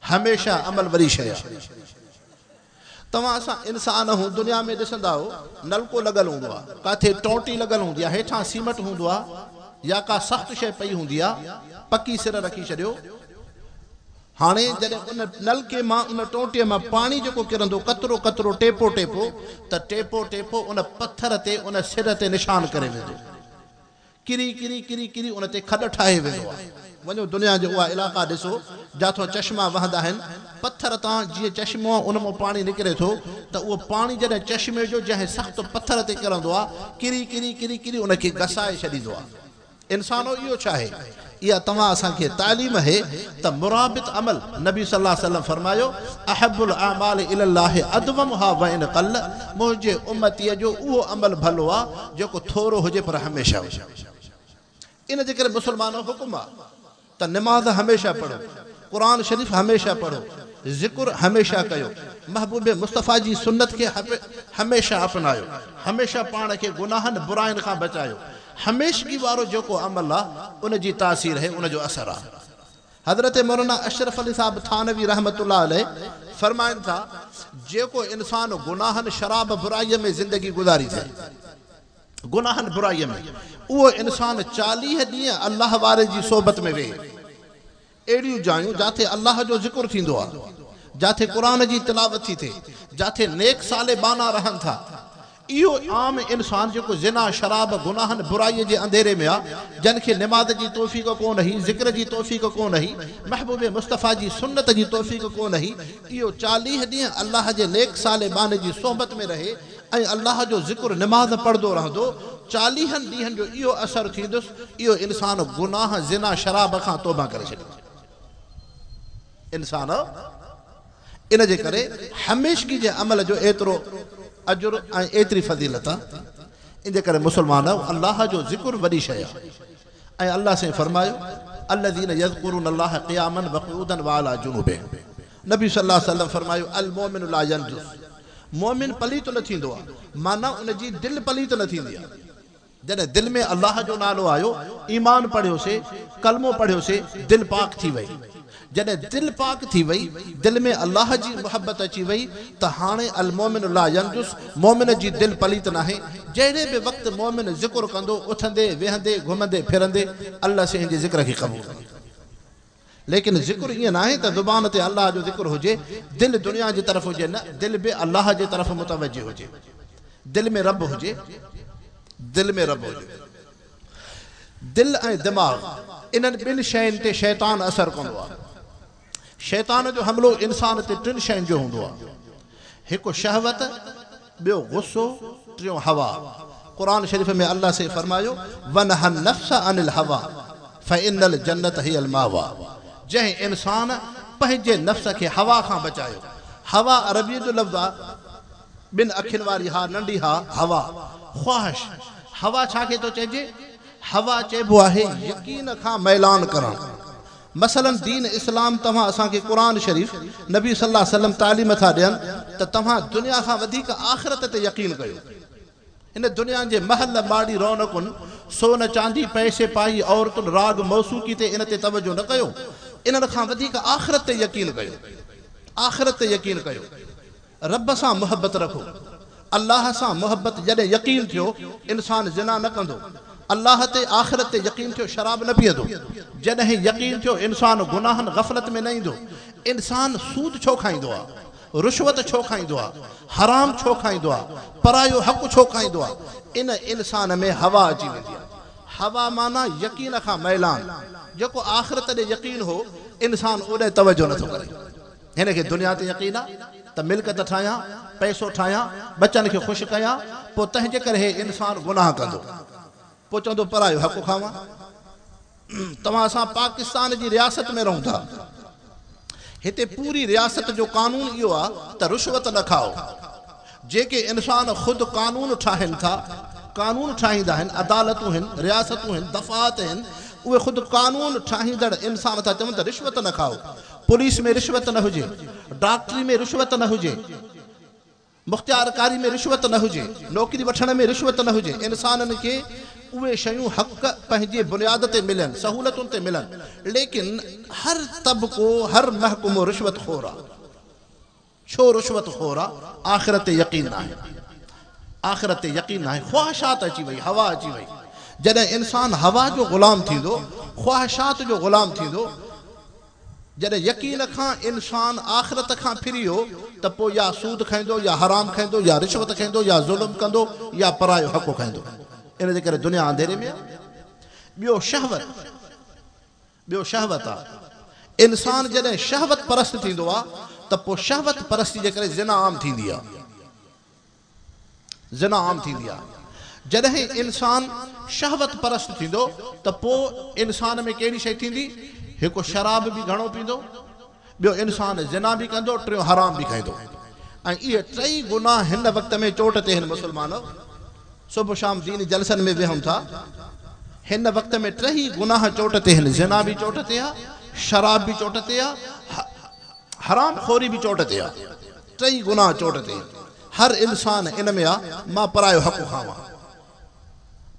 हमेशह अमल वरी शइ आहे तव्हां असां इंसान हूं दुनिया में ॾिसंदा हो नलको लॻल हूंदो आहे किथे टोटी लॻल हूंदी आहे हेठां सीमेंट हूंदो आहे या का सख़्तु शइ पई हूंदी आहे पकी सिर रखी छॾियो हाणे जॾहिं उन नलके मां उन टोटीअ मां पाणी जेको किरंदो कतरो कतरो टेपो टेपो त टेपो टेपो उन पथर ते उन सिर ते निशान करे वेंदो किरी किरी किरी किरी उन ते खॾ ठाहे वेंदो आहे वञो दुनिया जो उहा इलाइक़ा ॾिसो जिथां चश्मा वहंदा आहिनि पथर तां जीअं चश्मो उन मां पाणी निकिरे थो त उहो पाणी जॾहिं चश्मे जो जंहिं सख़्तु पथर ते किरंदो आहे किरी किरी किरी किरी उनखे घसाए छॾींदो आहे इंसानो इहो छा आहे इहा तव्हां असांखे तालीम आहे त मुराबित अमल नबी सल्लल्लाहु अलैहि वसल्लम फरमायो अहब्बुल अमाल इलल्लाहि अदवमुहा व इन क़ल मुंहिंजे उम्मतीअ जो उहो अमल भलो आहे जेको थोरो हुजे पर हमेशह हुजे इन जे करे मुस्लमानो हुकुम आहे त नमाज़ हमेशह पढ़ो क़ुरान शरीफ़ हमेशह पढ़ो ज़िक्र हमेशह कयो महबूब मुस्तफ़ा जी सुन्नत खे हमेशह अपनायो हमेशह पाण खे गुनाहनि बुराइनि खां बचायो हमेशगी वारो जेको अमल आहे उन जी तासीर है उन जो असर आहे हज़रत मौलाना अशरफ अली साहब थानवी रहमतुल्लाह अलैह फरमाइनि था जेको इंसान गुनाहनि शराब बुराईअ में ज़िंदगी गुज़ारी थे गुनाहनि बुराईअ में उहो इंसान 40 ॾींहं अल्लाह वारे जी सोबत में वेहे अहिड़ियूं जायूं जिथे अल्लाह जो ज़िक्र थींदो आहे जिथे क़ुरान जी तिलावत थी थिए जिथे नेक साले बाना रहनि था इहो आम इंसान जेको ज़िना शराब गुनाहनि बुराईअ जे अंधेरे में आहे जन खे नमाज़ जी तौफ़ीक़ कोन हुई ज़िक्र जी तौफ़ीक़ कोन हुई महबूब मुस्तफ़ा जी सुन्नत जी तौफ़ीक़ कोन हुई इहो 40 ॾींहं अल्लाह जे नेक साले बाने जी सोबत में रहे ऐं अल्लाह जो ज़िक्र नमाज़ पढ़ंदो रहंदो 40 ॾींहंनि जो इहो असरु थींदुसि इहो इंसान गुनाह ज़िना शराब खां तौबा करे छॾींदो इंसान इन जे करे हमेशगी जे अमल जो एतिरो अजुर ऐं एतिरी फज़ीलत आहे इन जे करे मुस्लमान अल्लाह जो ज़िक्र वॾी शइ आहे ऐं अल्लाह से फरमायो अल्लज़ीन यज़कुरून अल्लाह क़ियामन व क़ुऊदन व अला जुनूबिहिम नबी सल्लल्लाहु अलैहि वसल्लम फरमायो अल मोमिन ला यंजुस मोमिन पलीत न थींदो आहे माना उन जी दिलि पलीत न थींदी आहे जॾहिं दिलि में अल्लाह जो नालो आयो ईमान पढ़ियोसीं कलमो पढ़ियोसीं दिलि पाक थी वई जॾहिं दिलि पाक थी वई दिलि में अल्लाह जी मुहबत अची वई त हाणे अल मोमिन ला यंजुस मोमिन जी दिलि पलीत न आहे जहिड़े बि वक़्तु मोमिन ज़िक्र कंदो उथंदे वेहंदे घुमंदे फिरंदे अल्लाह से जे ज़िक्र खे क़बूल कंदो लेकिन ज़िक्र ईअं न आहे त ज़ुबान ते अल्लाह जो ज़िक्र हुजे दिलि दुनिया जी तरफ़ हुजे न दिलि बि अल्लाह जे तरफ़ मुतवजह हुजे दिलि में रब हुजे दिलि में रब हुजे दिलि ऐं दिमाग़ इन्हनि ॿिनि शयुनि ते शैतान असरु कंदो आहे शैतान जो हमलो इंसान ते 3 शयुनि जो हूंदो आहे हिकु शहवत ॿियो गुस्सो टियों हवा क़ुरान शरीफ़ में अल्लाह से फरमायो वनहन नफ्स अनिल हवा फ़इन्नल जन्नत हियल मावा जंहिं इंसान पंहिंजे नफ़्स खे हवा खां बचायो हवा अरबी जो लफ़्ज़ आहे 2 अखियुनि वारी हा नंढी हा हवा ख़्वाहिश हवा छा खे थो चइजे हवा चइबो आहे यकीन खां मैलान करणु मसलन दीन इस्लाम तव्हां असांखे क़ुरान शरीफ़ नबी सल्लल्लाहु अलैहि वसल्लम तालीम था ॾियनि त तव्हां दुनिया खां वधीक आख़िरत ते यकीन कयो इन दुनिया जे महल माड़ी रौनकुनि सोन चांदी पैसे पाई औरतुनि राग मौसूकी ते इन ते तवजो न कयो इन्हनि खां वधीक आख़िरत ते यकीन कयो आख़िरत ते यकीन कयो रब सां मुहबत रखो अल्लाह सां मुहबत जॾहिं यकीन थियो इंसान ज़िना न कंदो अल्लाह ते आख़िरत ते यकीन थियो शराब न पीअंदो जॾहिं यकीन थियो इंसान गुनाहनि गफ़लत में न ईंदो इंसान सूद छो खाईंदो आहे रुशवत छो खाईंदो आहे हराम छो खाईंदो आहे परायो हक़ छो खाईंदो आहे इन इंसान में हवा अची वेंदी आहे हवा माना यकीन खां मैलान जेको आख़िरत ॾे यकीन हो इंसान ओॾे तवजो नथो करे हिन खे दुनिया ते यकीन आहे त मिल्कत ठाहियां पैसो ठाहियां बचनि खे ख़ुशि कयां पोइ तंहिंजे करे हे इंसान गुनाह कंदो पोइ चवंदो परायो हक़ खावां तव्हां असां पाकिस्तान जी रियासत में रहूं था हिते पूरी रियासत जो कानून इहो आहे त रुशवत न खाओ जेके इंसान ख़ुदि कानून ठाहिनि था कानून ठाहींदा आहिनि अदालतूं आहिनि रियासतूं आहिनि दफ़ात आहिनि उहे ख़ुदि कानून ठाहींदड़ इंसान था चवनि त रिश्वत न खाओ पुलिस में रिश्वत न हुजे, डॉक्टरी में रिश्वत न हुजे, मुख्तियारकारी में रिश्वत न हुजे, नौकरी वठण में रिश्वत न हुजे। इंसाननि खे उहे शयूं हक़ पंहिंजे बुनियाद ते मिलनि, सहूलतुनि ते मिलनि। लेकिन हर तबको, हर महकुमो रिश्वत खोर आहे। छो रिश्वत खोर आहे? आख़िरत ते यकीन न आहे, आख़िरत ते यकीन न आहे। ख़्वाहिशात अची वई, हवा अची वई। जॾहिं इंसान हवा जो ग़ुलाम थींदो, ख़्वाहिशात जो ग़ुलाम थींदो, जॾहिं यकीन खां इंसान आख़िरत खां फिरी वियो त पोइ या सूद खाईंदो, या हराम खाईंदो, या रिश्वत खाईंदो, या ज़ुल्म कंदो, या परायो हक़ खाईंदो। इन जे करे दुनिया अंधेरे में आहे। ॿियो शहवत, ॿियो शहवत आहे। इंसान जॾहिं शहवत परस्त थींदो आहे त पोइ शहवत परस्ती जे करे ज़िना आम थींदी आहे, ज़िना आम थींदी आहे। जॾहिं इंसान शहवत परस्त थींदो त पोइ इंसान में कहिड़ी शइ थींदी? हिकु शराब बि घणो पींदो, ॿियो इंसान ज़िना बि कंदो, टियों हराम बि खाईंदो। ऐं इहे टई गुनाह हिन वक़्त में चोट ते हिन मुस्लमान। सुबुह शाम दीनी जलसनि में वेहूं था, हिन वक़्त में टई गुनाह चोट ते हिन। ज़िना बि चोट ते आहे, शराब बि चोट ते आहे, हराम खोरी बि चोट ते आहे। टई गुनाह चोट ते। हर इंसान इन में आहे मां परायो हक़ खावां,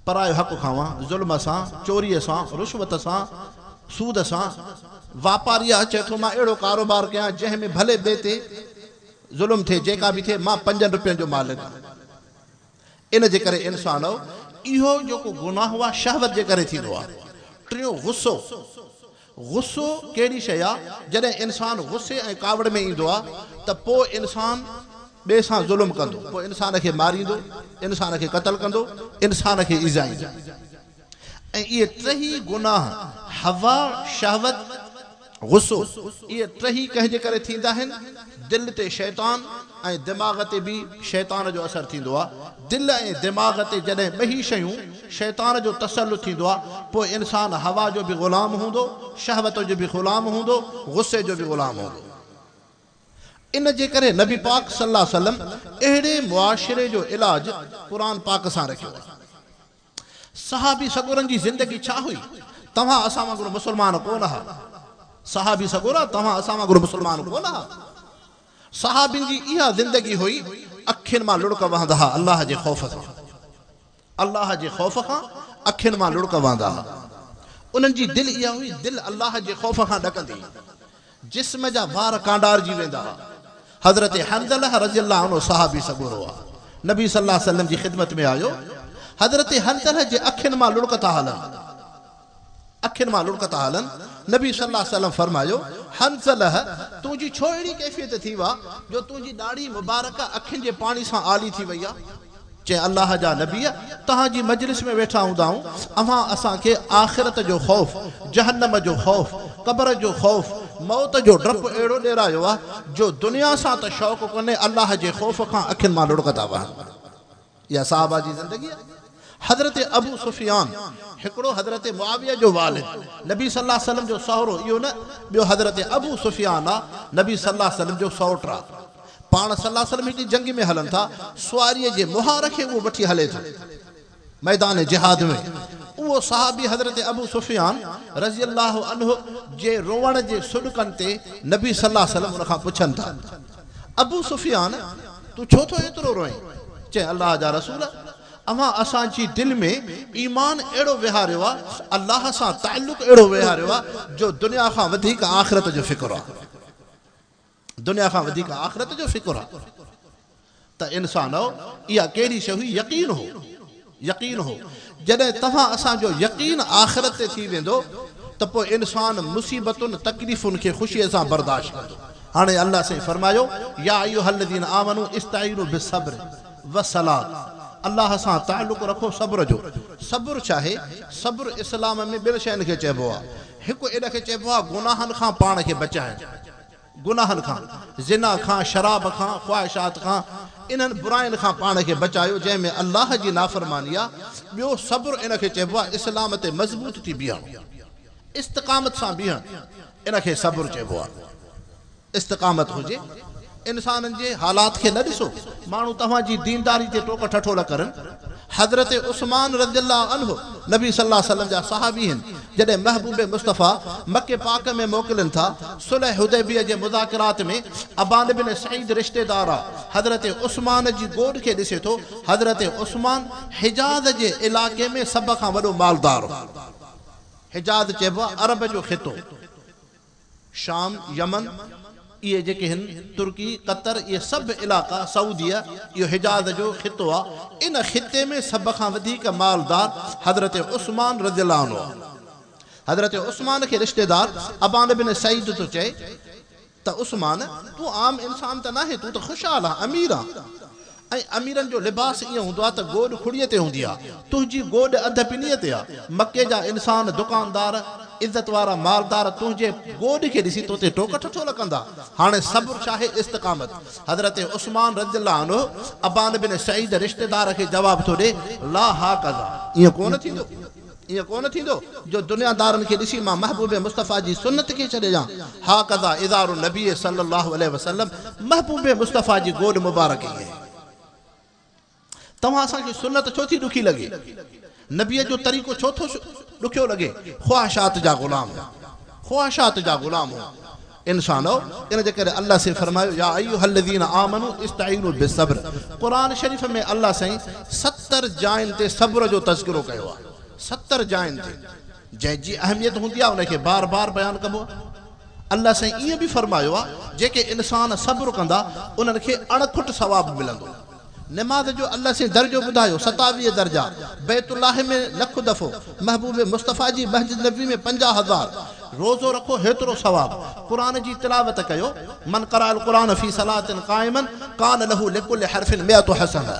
परायो हक़ खावां, ज़ुल्म सां, चोरीअ सां, रिश्वत सां, सूद सां। वापारी आहे, चए थो मां अहिड़ो कारोबार कयां जंहिं में भले ॿिए ते ज़ुल्म थिए, जेका बि थिए, मां 5 रुपयनि जो मालिक। इन जे करे इंसान इहो जेको गुनाह आहे शहवत जे करे थींदो आहे। टियों गुस्सो। गुस्सो कहिड़ी शइ आहे? जॾहिं इंसान गुस्से ऐं कावड़ में ईंदो आहे त पोइ इंसान ॿिए सां ज़ुल्म कंदो, पोइ इंसान खे मारींदो, इंसान खे क़तल कंदो, इंसान खे ईज़ाईंदो। ऐं इहे टई गुनाह, हवा, शहवत, गुस्सो, इहे टई कंहिंजे करे थींदा आहिनि? दिलि ते शैतान ऐं दिमाग़ ते बि शैतान जो असरु थींदो आहे। दिलि ऐं दिमाग़ ते जॾहिं ॿई शयूं शैतान जो तसल्लुत थींदो आहे, पोइ इंसान हवा जो बि ग़ुलाम हूंदो, शहवत जो बि ग़ुलाम हूंदो, गुस्से जो बि ग़ुलाम हूंदो। इन जे करे नबी पाक सल्लल्लाहु अलैहि वसल्लम अहिड़े मुआशिरे जो इलाज क़ुरान पाक सां रखियो आहे। सहाबी सगुरनि जी ज़िंदगी छा हुई? तव्हां असां वांगुरु मुस्लमान कोन हा। सहाबी सगुरा तव्हां असां वांगुरु मुस्लमान कोन हा। सहाबिन जी इहा ज़िंदगी हुई, अखियुनि मां लुड़क वहंदा हा अल्लाह जे ख़ौफ़ सां, अल्लाह जे ख़ौफ़ खां अखियुनि मां लुड़क वहंदा हा। उन्हनि जी दिलि इहा हुई, दिलि अल्लाह जे ख़ौफ़ खां ॾकंदी, जिस्म जा वार कांडारजी वेंदा हा। हज़रत हंज़ला रज़ियल्लाहु अन्हु सहाबी सगुरो आहे, नबी सल्लल्लाहु अलैहि वसल्लम जी ख़िदमत में आयो। हज़रत हंज़ला जे अखियुनि मां लुड़क था हलनि, अखियुनि मां लुड़क था हलनि। नबी सल्लल्लाहु अलैहि वसल्लम फरमायो, हंज़ला तुंहिंजी छो अहिड़ी कैफ़ियत थी वा जो तुंहिंजी ॾाढ़ी मुबारक अखियुनि जे पाणी सां आली थी वई आहे? चए अल्लाह जा नबी, तव्हांजी मजलिस में वेठा हूंदा आहियूं, अव्हां असांखे आख़िरत जो ख़ौफ़, जहन्नम जो ख़ौफ़, क़ब्र जो ख़ौफ़, मौत जो डपु अहिड़ो ॾेरायो आहे जो दुनिया सां त शौक़ु कोन्हे, अल्लाह जे ख़ौफ़ खां अखियुनि मां लुड़क था वहनि। इहा साहबा जी ज़िंदगी आहे। हज़रत अबू सुफियान, हिकिड़ो हज़रत मुआविया जो वालिद, नबी सल्लल्लाहु अलैहि वसल्लम जो सहुरो, इहो न, ॿियो हज़रत अबू सुफियान आहे, नबी सल्लल्लाहु अलैहि वसल्लम जो सौट आहे। पाण सल्लल्लाहु अलैहि वसल्लम हिकिड़ी जंग में हलनि था, सुवारीअ जे मुहार खे उहो वठी हले थो मैदान जिहाद में। उहो सहाबी हज़रत अबू सुफियान रज़ियल्लाहु अन्हु जे रोवण जे सुॾकनि ते नबी सल्लल्लाहु अलैहि वसल्लम उन खां पुछनि था, अबू सुफियान तूं छो थो एतिरो रोएं? चए अल्लाह जा रसूल, अव्हां असांजी दिलि में ईमान अहिड़ो विहारियो आहे, अल्लाह सां ताल्लुक़ अहिड़ो विहारियो आहे जो दुनिया खां वधीक आख़िरत जो फ़िक्र आहे, दुनिया खां वधीक आख़िरत जो फ़िक्र आहे। त इंसान इहा कहिड़ी शइ हुई? यकीन हो, यकीन हो। जॾहिं तव्हां असांजो यकीन आख़िरत ते थी वेंदो त पोइ इंसान मुसीबतुनि तकलीफ़ुनि खे ख़ुशीअ सां बर्दाश्त कंदो। हाणे अल्लाह साईं फरमायो, या अय्युहल्लज़ीना आमनू इस्ताईनु बिस्सब्र वस्सलात, अल्लाह सां ताल्लुक़ रखो सब्र जो। सब्र चाहे सब्र इस्लाम में ॿिनि शयुनि खे चइबो आहे। हिकु इन खे चइबो आहे गुनाहनि खां पाण खे बचाइणु, गुनाहनि खां, ज़िना खां, शराब खां, ख़्वाहिशात खां, इन्हनि बुराइनि खां पाण खे बचायो जंहिंमें अल्लाह जी नाफ़रमानी आहे। ॿियो सब्र इन खे चइबो आहे इस्लाम ते मज़बूत थी बीहणु, इस्तिक़ामत सां बीहणु, इन खे सब्र चइबो आहे। इस्तिक़ामत हुजे, इंसाननि जे हालात खे न ॾिसो। माण्हू तव्हांजी दीनदारी ते टोक ठठोल करनि, हज़रत उस्मान रज़ियल्लाहु अन्हु नबी सल्लल्लाहु अलैहि वसल्लम जा सहाबी आहिनि जॾहिं महबूब मुस्तफ़ा मके पाक में मोकिलनि था सुलह हुदैबिया जे मुज़ाकिरात में अबान बिन सईद रिश्तेदार आहे हज़रत उस्मान जी गोॾ खे ॾिसे थो हज़रत उस्मान हिजाज़ जे इलाइक़े में सभ खां वॾो मालदार हिजाज़ चइबो आहे अरब जो ख़ितो शाम यमन ये जेके हिन तुर्की कतर ये सब इलाक़ा सऊदीया यो हिजाज़ जो ख़ितो आहे इन ख़िते में सब खां वधीक मालदार हज़रत उस्मान रज़ियल्लाहु अन्हु हज़रत उस्मान के रिश्तेदार अबान बिन सईद तो चए त उस्मान तू आम इंसान त नाहे तू त खुशहाल आहे अमीर आहे ऐं अमीरनि जो लिबास ईअं हूंदो आहे त गोॾ खुड़ीअ ते हूंदी आहे तुंहिंजी गोॾ अध पिनीअ ते आहे मके जा इंसान दुकानदार इज़त वारा मालदार तुंहिंजे गोॾ खे ॾिसी तो ते टोक ठठो लॻंदा हाणे सब्र चाहे इस्तिक़ामत हज़रत उस्मान रज़ियल्लाहु अन्हु अबान बिन सईद रिश्तेदार खे जवाब थो ॾे ला हा कज़ा ईअं कोन थींदो जो दुनियादारनि खे ॾिसी मां महबूब मुस्तफ़ा जी सुन्नत खे छॾे ॾियां हा कज़ा इज़ारु नबी सल्लल्लाहु अलैहि वसल्लम महबूब मुस्तफ़ा जी गोॾ मुबारक ई आहे तव्हां असांखे सुन्नत छो थी ॾुखी लॻे नबीअ जो तरीक़ो छो थो ॾुखियो लॻे ख़्वाहिशात जा ग़ुलाम हो इंसान हो इन जे करे अल्लाह से फरमायो या अय्युहल्लज़ीना आमनू इस्तईनु बिस्सब्र क़ुरान शरीफ़ में अल्लाह साईं 70 जायुनि ते सब्र जो तज़किरो कयो आहे 70 जायुनि ते जंहिंजी अहमियत हूंदी आहे उनखे बार बार बयानु कबो अल्लाह साईं ईअं बि फरमायो आहे जेके इंसान सब्र कंदा उन्हनि खे अणखुट सवाब मिलंदो नमाज जो अल्लाह से दर्जो बुधायो 27 दर्जा बैतुल्लाह में लख दफ़ो महबूब मुस्तफ़ा जी मस्जिद नबी में 50,000 रोज़ो रखो हेतिरो सवाब कुरान जी तिलावत कयो मन क़राअल कुरान फी सलातिन क़ाइमन कान लहू लिकुल्लि हर्फिन मिअतु हसना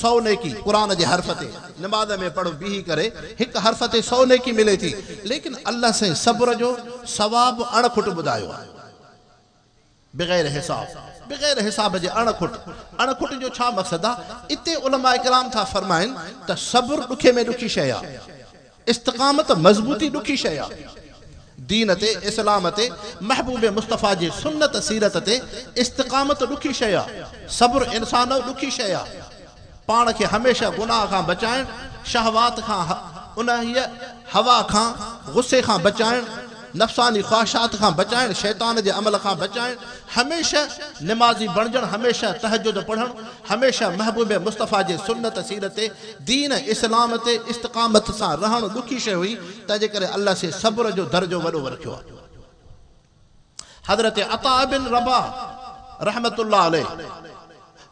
100 नेकी कुरान जे हर्फ ते नमाज में पढ़ो बीही करे हिक हर्फ ते 100 नेकी मिले थी लेकिन अल्लाह से सब्र जो सवाब अणखुट बुधायो बग़ैर हिसाब जे अणखुट जो छा मक़सद आहे इते उलमा इकराम था फरमाइनि त सब्र ॾुखे में ॾुखी शइ आहे इस्तिक़ामत मज़बूती ॾुखी शइ आहे दीन ते इस्लाम ते महबूब मुस्तफ़ा जी सुन्नत सीरत ते इस्तिक़ामत ॾुखी शइ आहे सब्र इंसान ॾुखी शइ आहे पाण खे हमेशह गुनाह खां बचाइण शहवात खां उन हवा खां गुस्से खां बचाइण नफ़सानी ख़्वाहिशात खां बचाइण शैतान जे अमल खां बचाइण हमेशह निमाज़ी बणजण हमेशह तहज्जुद पढ़ण हमेशह महबूब मुस्तफ़ा जे सुन्नत सीरत ते दीन इस्लाम ते इस्तिक़ामत सां रहण ॾुखी शइ हुई तंहिंजे करे अल्लाह से सब्र जो दर्जो वॾो रखियो आहे हज़रत अता बिन रबाह रहमतुल्लाह अलैह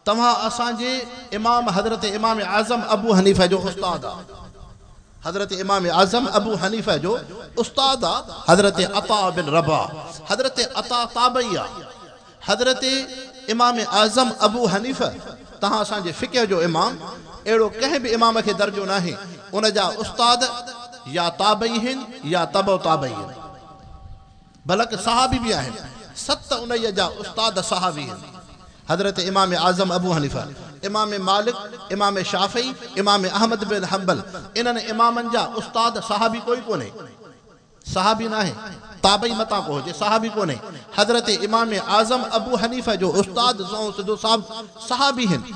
तव्हां असांजे इमाम हज़रत इमाम आज़म अबू हनीफ़ा जो उस्ताद आहे हज़रत इमाम आज़म अबू हनीफ़ा जो उस्ताद आहे हज़रत अता बिन रबाह हज़रत अता ताबई आहे हज़रत इमाम आज़म अबू हनीफ़ा तव्हां असांजे फ़िक़ह जो इमाम अहिड़ो कंहिं बि इमाम खे दर्जो नाहे उन जा उस्ताद या ताबई आहिनि या तबो ताबई आहिनि बल्कि सहाबी बि आहिनि 7 उन्हीअ जा उस्ताद सहाबी आहिनि हज़रत इमाम आज़म अबू हनीफ़ा इमाम मालिक इमाम शाफ़ी इमाम अहमद बिन हंबल इन्हनि इमामनि जा उस्ताद सहाबी कोई कोन्हे सहाबी नाहे ताबई मता को हुजे सहाबी कोन्हे हज़रत इमाम आज़म अबू हनीफ़ा जो उस्ताद सिधो साहब सहाबी आहिनि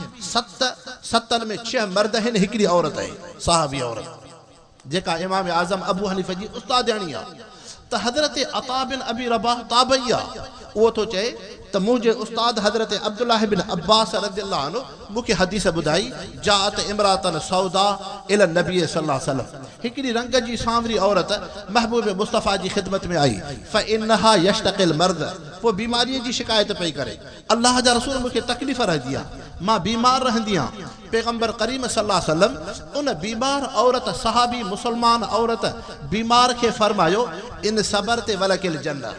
7 में 6 मर्द आहिनि हिकिड़ी औरत आहे सहाबी औरत जेका इमाम आज़म अबू हनीफ़ा जी उस्तादियाणी आहे त हज़रत अता बिन अबी रबाह ताबई आहे उहो थो चए त मुझे उस्ताद हज़रत अब्दुल्लाह बिन अब्बास रज़ियल्लाहु अन्हु मुखे हदीस बुधाई जात इमरातन सौदा इला नबी सल्लल्लाहु अलैहि वसल्लम हिकड़ी रंग जी सांवरी औरत महबूब मुस्तफ़ा जी खिदमत में आई फ़इन्नहा यश्तक़िल मर्द वो बीमारी जी शिकायत पई करे अल्लाह जा रसूल मुखे तकलीफ़ रहंदी आहे मां बीमार रहंदी आहियां पैगंबर करीम सल्लल्लाहु अलैहि वसल्लम उन बीमार औरत सहाबी मुसलमान औरत बीमार के फरमायो इन सबर ते वलकिल जन्नत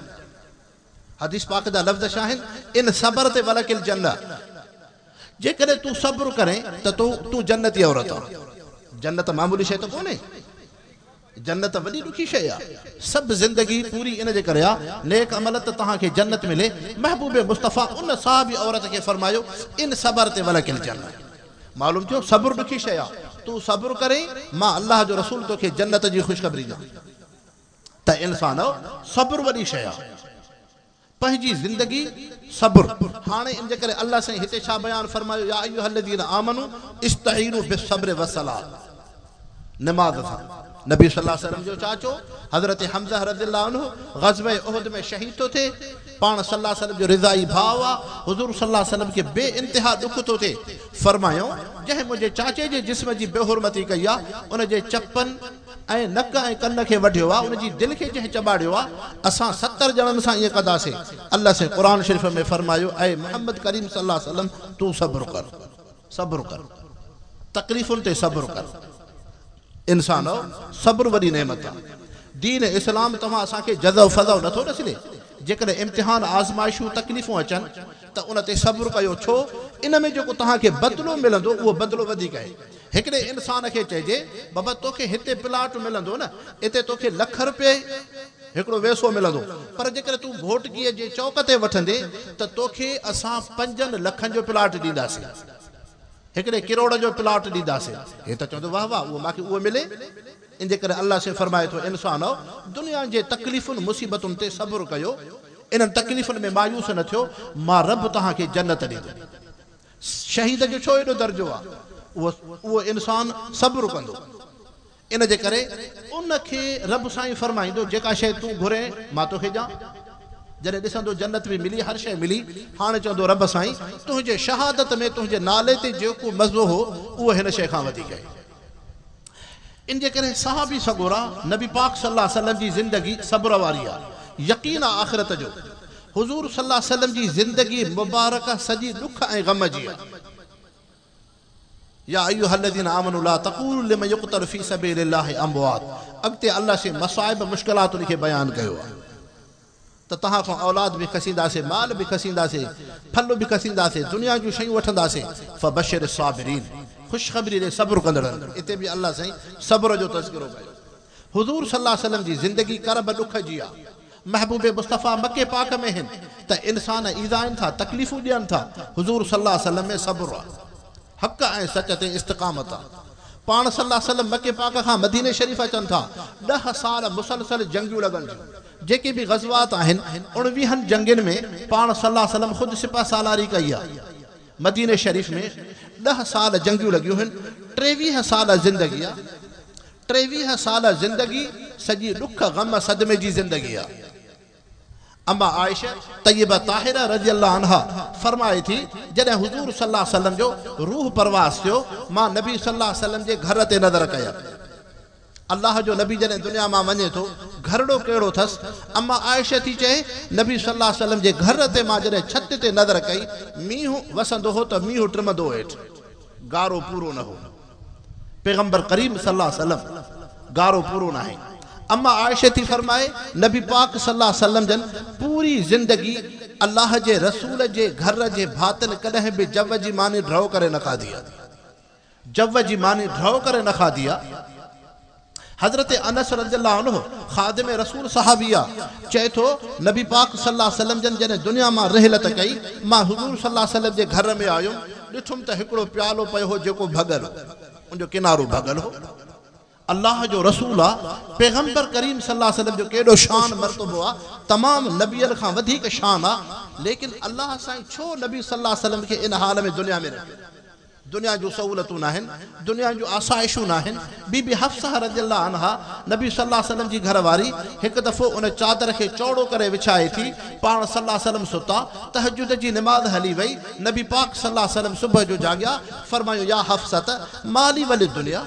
हदीस पाक दा लफ्ज़ शाहिन इन सबर ते वलकिल जन्नत जे करे तू सब्र करे त तू जन्नती औरत जन्नत मामूली शइ त कोन्हे जन्नत वॾी ॾुखी शइ आहे सब जिंदगी पूरी इन जे करे आहे नेक अमल त तव्हांखे जन्नत मिले महबूब मुस्तफ़ा उन सहाबी औरत खे फरमायो इन सबर ते वलकिल जन्नत मालूम थियो सब्र ॾुखी शइ आहे तू सब्र करे मां अल्लाह जो रसूल तोखे जन्नत जी ख़ुशख़बरी ॾियां त इंसान सब्र वॾी शइ आहे पंहिंजी ज़िंदगी सब्र। हाणे इन जे करे अल्लाह साईं हिते छा बयान फरमायो, या अय्युहल्लज़ीना आमनू इस्तईनु बिस्सब्र वस्सलाह, नमाज़ सां। नबी सल्लल्लाहु अलैहि वसल्लम जो चाचो हज़रत हमज़ा रज़ियल्लाहु अन्हु ग़ज़वे उहद में शहीद तो थे, पाण सल्लल्लाहु अलैहि वसल्लम जो रिज़ाई भाउ आहे। हुज़ूर सल्लल्लाहु अलैहि वसल्लम खे बे इंतिहा दुख तो थे। फरमायो जंहिं मुंहिंजे चाचे जे जिस्म जी बेहुरमती कई आहे, उन जे चपन ऐं नक ऐं कन खे वढियो आहे, उन जी दिलि खे जंहिं चॿाड़ियो आहे, असां 70 ॼणनि सां ईअं कंदासीं। अल्लाह से क़ुरान शरीफ़ में फरमायो, ऐं मोहम्मद करीम सल्लल्लाहु अलैहि वसल्लम तूं सब्र कर, सब्र कर, तकलीफ़ुनि ते सब्र कर। इंसान सब्र वॾी नेमत आहे। दीन इस्लाम तव्हां असांखे जज़ो फज़ो नथो ॾिसले। जेकॾहिं इम्तिहान आज़माइशूं तकलीफ़ूं अचनि त उन ते सब्र कयो। छो? इन में जेको तव्हांखे बदिलो मिलंदो उहो बदिलो वधीक आहे। हिकिड़े इंसान खे चइजे बाबा तोखे हिते प्लाट मिलंदो न, हिते तोखे लख रुपए हिकिड़ो वैसो मिलंदो, पर जेकर तूं भोटकीअ जे चौक ते वठंदे त तोखे असां 5 लखनि जो प्लाट ॾींदासीं, हिकिड़े किरोड़ जो प्लाट ॾींदासीं। हे त चवंदो वाह वाह उहो मूंखे उहो मिले। इन जे करे अल्लाह से फरमाए थो, इंसान दुनिया जे तकलीफ़ुनि मुसीबतुनि ते सब्र कयो, इन्हनि तकलीफ़ुनि में मायूस न थियो, मां रब तव्हांखे जन्नत ॾींदो। शहीद जो छो एॾो दर्जो आहे? उहो इंसान सब्र कंदो। इन जे करे उनखे रब साईं फरमाईंदो, जेका शइ तूं घुरे मां तोखे ॾियां। जॾहिं ॾिसंदो जन्नत बि मिली, हर शइ मिली, हाणे चवंदो रब साईं तुंहिंजे शहादत में तुंहिंजे नाले ते जेको मज़ो हो उहो हिन शइ खां वधीक आहे। इन जे करे सहाबी सगोरा नबी पाक सल्लल्लाहु अलैहि वसल्लम जी ज़िंदगी सब्र वारी आहे। यकीन आहे आख़िरत जो। हुज़ूर सल्लल्लाहु अलैहि वसल्लम जी ज़िंदगी मुबारक सॼी दुख ऐं ग़म जी आहे। या अय्युहल्लज़ीना आमनू ला तक़ूलू लिमन युक़तलु फ़ी सबीलिल्लाहि अमवात। अॻिते अल्लाह से मसाइब मुश्किलातुनि खे बयानु कयो आहे त तव्हां खां औलाद बि खसींदासीं, माल बि खसींदासीं, फल बि खसींदासीं, दुनिया जूं शयूं वठंदासीं। फ़बशिर साबिरीन, ख़ुशख़बरी ॾे सब्र कंदड़नि। हिते बि अल्लाह साईं सब्र जो तज़किरो कयो। हुज़ूर सल्लल्लाहु अलैहि वसल्लम जी ज़िंदगी करब ॾुख जी आहे। महबूब मुस्तफ़ा मके पाक में आहिनि त इंसान ईज़ाइनि था, तकलीफ़ूं ॾियनि था। हुज़ूर सल्लल्लाहु अलैहि वसल्लम में सब्र आहे, हक़ ऐं सच ते इस्तिक़ामत आहे। पाण सल्लल्लाहु अलैहि वसल्लम मके पाक खां मदीने शरीफ़ अचनि था। 10 साल मुसलसल जंगियूं लॻनि थियूं। जेके बि ग़ज़वात आहिनि 19 जंगुनि में पाण सल्लल्लाहु अलैहि वसल्लम ख़ुदि सिपा सालारी कई आहे। मदीने शरीफ़ में 10 साल जंगियूं लॻियूं आहिनि। 23 साल ज़िंदगी आहे। 23 साल ज़िंदगी सॼी ॾुख ग़म सदमे जी ज़िंदगी आहे। अम्मा आयशा तय्यबा ताहिरा रज़ियल्लाहु अन्हा फरमाए थी, जॾहिं हुज़ूर सल्लल्लाहु अलैहि वसल्लम जो रूह परवास थियो, मां नबी सल्लल्लाहु अलैहि वसल्लम जे घर ते नज़र कया। अल्लाह जो नबी जॾहिं दुनिया मां वञे थो, घरड़ो कहिड़ो अथसि? अम्मा आयशा थी चए, नबी सल्लल्लाहु अलैहि वसल्लम जे घर ते मां जॾहिं छत ते नज़र कई, मींहुं वसंदो हो त मींहुं टिमंदो हेठि, गारो पूरो न हो। पैगंबर करीम सल्लल्लाहु अलैहि वसल्लम गारो पूरो न आहे। अम्मा आयशा थी फरमाए, नबी पाक सल्लल्लाहु अलैहि वसल्लम जन पूरी ज़िंदगी अल्लाह जे रसूल जे घर जे भातिन कॾहिं बि जव जी मानी ड्रव करे न खाधी आहे। जव जी मानी ड्रव करे न खाधी आहे। हज़रत अनस रज़ियल्लाहु अन्हु ख़ादिम रसूल सहाबिया चए थो, नबी पाक सल्लल्लाहु अलैहि वसल्लम जन जॾहिं दुनिया मां रहलत कई, मां हुज़ूर सल्लल्लाहु अलैहि वसल्लम जे घर में आयुमि, ॾिठुमि त हिकिड़ो प्यालो पियो हो जेको भॻल हो, उनजो किनारो भॻल हो। अल्लाह जो रसूल आहे, पैगंबर करीम सल्लल्लाहु अलैहि वसल्लम जो केॾो शान मर्तबो आहे, तमामु नबियनि खां वधीक शान आहे। लेकिन अल्लाह साईं छो नबी सल्लल्लाहु अलैहि वसल्लम खे इन हाल में दुनिया में रखियो? दुनिया जूं सहूलतूं न आहिनि, दुनिया जूं आसाइशूं न आहिनि। बीबी हफ्सा रज़ियल्लाहु अन्हा नबी सल्लल्लाहु अलैहि वसल्लम जी घरवारी हिकु दफ़ो उन चादर खे चौड़ो करे विछाए थी, पाण सल्लल्लाहु अलैहि वसल्लम सुता, तहजुद जी निमाज़ हली वई। नबी पाक सल्लल्लाहु अलैहि वसल्लम सुबुह जो जाॻिया, फरमायो या हफ्सत माली वली दुनिया,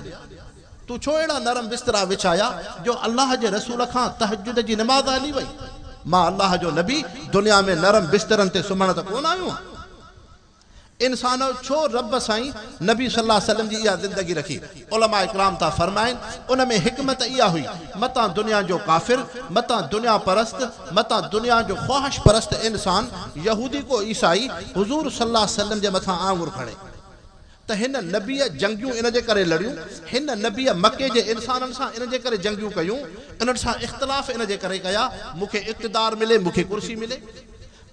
तू छो अहिड़ा नरम बिस्तरा विछाया जो अल्लाह जे रसूल खां तहजुद जी निमाज़ हली वई? मां अल्लाह जो नबी दुनिया में नरम बिस्तरनि ते सुम्हण त कोन आयो आहियां। इंसान छो रब साईं नबी सल्लल्लाहु अलैहि वसल्लम जी इहा ज़िंदगी रखी? उलमा इकराम था फरमाइनि, उन में हिकमत इहा हुई, मतां दुनिया जो काफ़िर, मतां दुनिया परस्त, मतां दुनिया जो ख़्वाहिश परस्त इंसान, यहूदी को ईसाई हुज़ूर सल्लल्लाहु अलैहि वसल्लम जे मथां आंगुर खणे त हिन नबीअ जंगियूं इन जे करे लड़ियूं, हिन नबीअ मके जे इंसाननि सां इन जे करे जंगियूं कयूं, इन्हनि सां इख़्तिलाफ़ इन जे करे कया, मूंखे इक़्तिदार मिले, मूंखे कुर्सी मिले।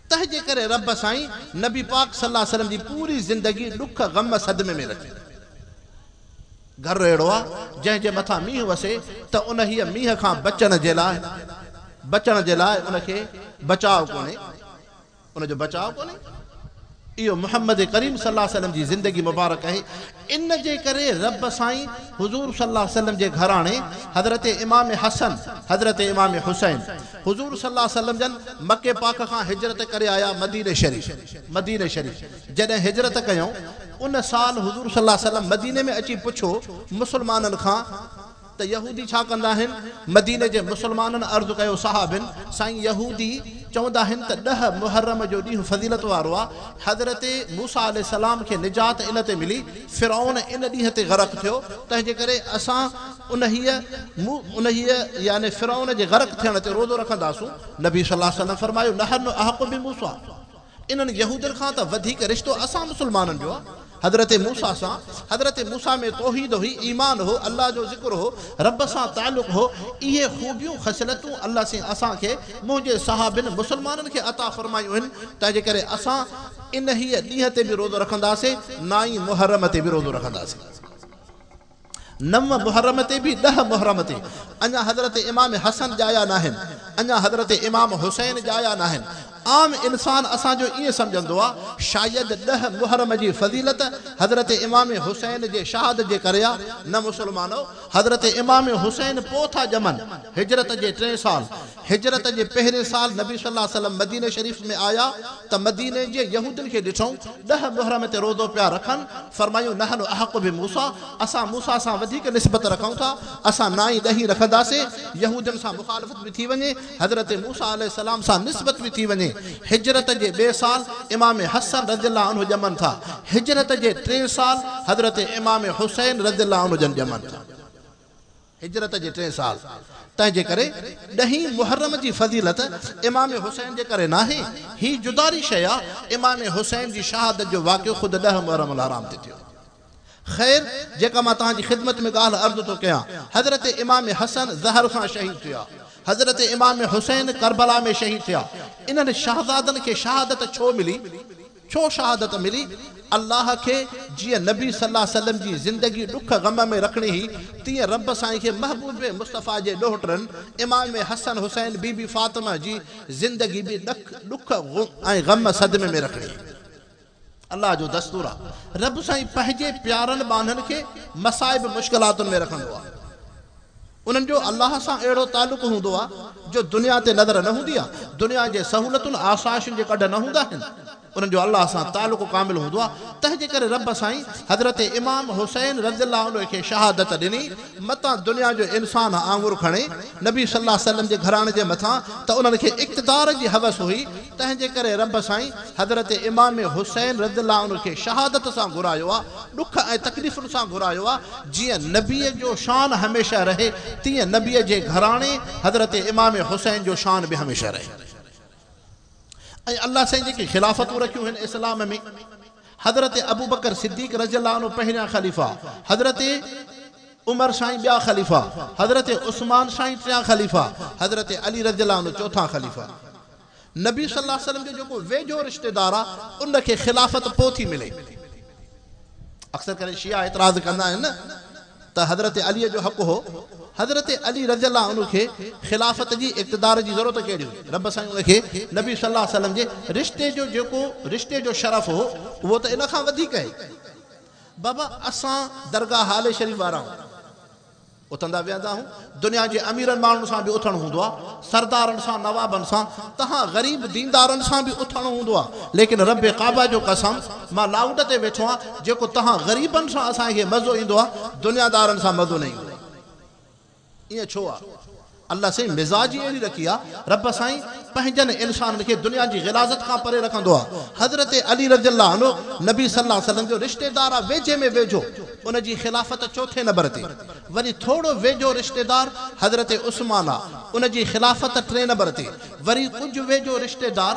तंहिंजे करे रब साईं नबी पाक सल्लल्लाहु अलैहि वसल्लम जी पूरी ज़िंदगी ॾुख ग़म सदमे में रखी। घर अहिड़ो आहे जंहिं जे मथां मींहुं वसे त उन हीअ मींहं खां बचण जे लाइ उनखे बचाव कोन्हे। उनजो बचाव कोन्हे। इहो मुहम्मद करीम सल्लल्लाहु अलैहि वसल्लम जी ज़िंदगी मुबारक आहे। इन जे करे रब साईं हुज़ूर सल्लल्लाहु अलैहि वसल्लम जे घराणे हज़रत इमाम हसन हज़रत इमाम हुसैन हुज़ूर सल्लल्लाहु अलैहि वसल्लम जन मके पाक खां हिजरत करे आया मदीने शरीफ़ जॾहिं हिजरत कयूं उन साल हुज़ूर सल्लल्लाहु अलैहि वसल्लम मदीने में अची पुछो मुसलमाननि खां त यहूदी छा कंदा आहिनि। मदीने जे मुसलमाननि अर्ज़ु कयो सहाबिन साईं यहूदी चवंदा आहिनि त 10 मुहर्रम जो ॾींहुं फज़ीलत वारो आहे। हज़रत मूसा अलैहिस्सलाम खे निजात इन ते मिली, फ़िरऔन इन ॾींहं ते ग़रक़ थियो, तंहिंजे करे असां उनहीअ यानी फ़िरऔन जे ग़रक़ थियण ते रोज़ो रखंदासूं। नबी सल्लल्लाहु अलैहि वसल्लम फरमायो नहनु अहक़ु बिमूसा, इन्हनि यहूदियुनि खां त वधीक रिश्तो असां मुसलमाननि जो आहे। हज़रत मूसा सां, हज़रत मूसा में तौहीद हुई, ईमान हो, अल्लाह जो ज़िक्र हो, रब सां ताल्लुक़ हो। इहे ख़ूबियूं ख़सलतूं अल्लाह से असांखे मुंहिंजे सहाबिन मुसलमाननि खे अता फ़रमायूं आहिनि। तंहिंजे करे असां इन हीअ ॾींहं ते बि रोज़ो रखंदासीं, 9 मुहर्रम ते बि रोज़ो रखंदासीं, 9 मुहर्रम ते बि 10 मुहर्रम ते। अञा हज़रत इमाम हसन ॼाया न आहिनि, अञा हज़रत इमाम हुसैन ॼाया न आहिनि। आम इंसान असांजो ईअं सम्झंदो आहे शायदि 10 मुहर्रम जी फज़ीलत हज़रत इमाम हुसैन जे शहादत जे करे आहे। न मुसलमानो, हज़रत इमाम हुसैन पोइ था ॼमनि हिजरत जे 3 साल। हिजरत जे पहिरें साल नबी सल्लल्लाहु अलैहि वसल्लम मदीने शरीफ़ में आया त मदीने जे यहूदियुनि खे ॾिठूं 10 मुहर्रम ते रोज़ो पिया रखनि। फरमायूं नहनु अहक़ु बिमूसा, असां मूसा सां वधीक निस्बत रखूं था, असां 9 10 रखंदासीं। यहूदियुनि सां मुखालफ़त बि थी वञे, हज़रत मूसा अलैहिस्सलाम सां निस्बत बि थी वञे। हिजरत जे 2 साल इमाम हसन रज़ियल्लाहु अन्हु ॼमनि था। हिजरत जे 3 साल हज़रत इमाम हुसैन रज़ियल्लाहु अन्हु जन ॼमनि था। हिजरत जे 3 साल। तंहिंजे करे 10 मुहर्रम जी फज़ीलत इमाम हुसैन जे करे न आहे, ही जुदारी शइ आहे। इमाम हुसैन जी शहादत जो वाक़ियो ख़ुदि 10 मुहर्रम हराम ते थियो। ख़ैर, जेका मां तव्हांजी ख़िदमत में ॻाल्हि अर्ज़ु थो कयां, हज़रत इमाम हसन ज़हर सां शहीद थिया, हज़रत इमाम हुसैन करबला में शहीद थिया। इन्हनि शहज़ादनि खे शहादत छो मिली? छो शहादत मिली? अल्लाह खे जीअं नबी सल्लल्लाहु अलैहि वसल्लम जी ज़िंदगी ॾुख ग़म में रखणी हुई, तीअं रब साईं खे महबूब मुस्तफ़ा जे ॾोहिटरनि इमाम हसन हुसैन बीबी फातिमा जी ज़िंदगी बि ॾुख ऐं ग़म सदमे में रखणी। अल्लाह जो दस्तूर आहे। रब साईं पंहिंजे प्यारनि ॿाननि खे मसाइब मुश्किलातुनि में रखंदो आहे। उन्हनि जो अल्लाह सां अहिड़ो ताल्लुक़ हूंदो आहे जो दुनिया ते नज़र न हूंदी आहे। दुनिया जे सहूलतुनि आसाइशुनि जे कॾ न हूंदा आहिनि, उन्हनि जो अल्लाह सां ताल्लुक़ कामिल हूंदो आहे। तंहिंजे करे रब साईं हज़रत इमाम हुसैन रज़ियल्लाहु अन्हु खे शहादत ॾिनी। मतां दुनिया जो इंसान आंगुर खणे नबी सल्लल्लाहु अलैहि वसल्लम जे घराणे जे मथां, त उन्हनि खे इक़्तिदार जी हवस हुई। तंहिंजे करे रब साईं हज़रत इमाम हुसैन रज़ियल्लाहु अन्हु खे शहादत सां घुरायो आहे, ॾुख ऐं तकलीफ़ुनि सां घुरायो आहे। जीअं नबीअ जो शान हमेशह रहे, तीअं नबीअ जे घराणे हज़रत इमाम हुसैन जो शान बि हमेशह रहे। ऐं अल्लाह साईं जेकी ख़िलाफ़तूं रखियूं आहिनि इस्लाम में, हज़रत अबू बकर सिद्दीक़ रज़ियल्लाहु अन्हु पहिरियां ख़लीफ़ा, हज़रत उमर साईं ॿिया ख़लीफ़ा, हज़रत उस्मान साईं 3 ख़लीफ़ा, हज़रत अली रज़ियल्लाहु अन्हु 4था ख़लीफ़ा। नबी सल्लल्लाहु अलैहि वसल्लम जो जेको वेझो रिश्तेदार आहे उन खे ख़िलाफ़त पोइ थी मिले। अक्सर करे शिया एतिराज़ कंदा आहिनि त हज़रत अलीअ जो हक़ हो, हज़रत अली रज़ियल्लाहु अन्हु खे ख़िलाफ़त जी इक़्तिदार जी ज़रूरत कहिड़ी हुई? रब साईं उनखे नबी सल्लल्लाहु अलैहि वसल्लम जे रिश्ते जो शरफ़ हो, उहो त इन खां वधीक आहे। बाबा, असां दरगाह हाले शरीफ़ वारा आहियूं, उथंदा वेहंदा आहियूं, दुनिया जे अमीरनि माण्हुनि सां बि उथणु हूंदो आहे, सरदारनि सां, नवाबनि सां, तव्हां ग़रीब दीनदारनि सां बि उथणु हूंदो आहे। लेकिन रब काबा जो कसम, मां लाउड ते वेठो आहियां, जेको तव्हां ग़रीबनि सां असांखे मज़ो ईंदो आहे, दुनियादारनि सां मज़ो न ईंदो आहे। ईअं छो आहे? अल्लाह साईं मिज़ाज अहिड़ी रखी आहे। रब साईं पंहिंजनि इंसाननि खे दुनिया जी ग़िलाज़त खां परे रखंदो आहे। हज़रत अली रज़ियल्लाहु अन्हु नबी सल्लल्लाहु अलैहि वसल्लम जो रिश्तेदार आहे, वेझे में वेझो, उन जी ख़िलाफ़त 4थे नंबर ते। वरी थोरो वेझो रिश्तेदार हज़रत उस्मान आहे, उन जी ख़िलाफ़त 3 नंबर ते। वरी कुझु वेझो रिश्तेदार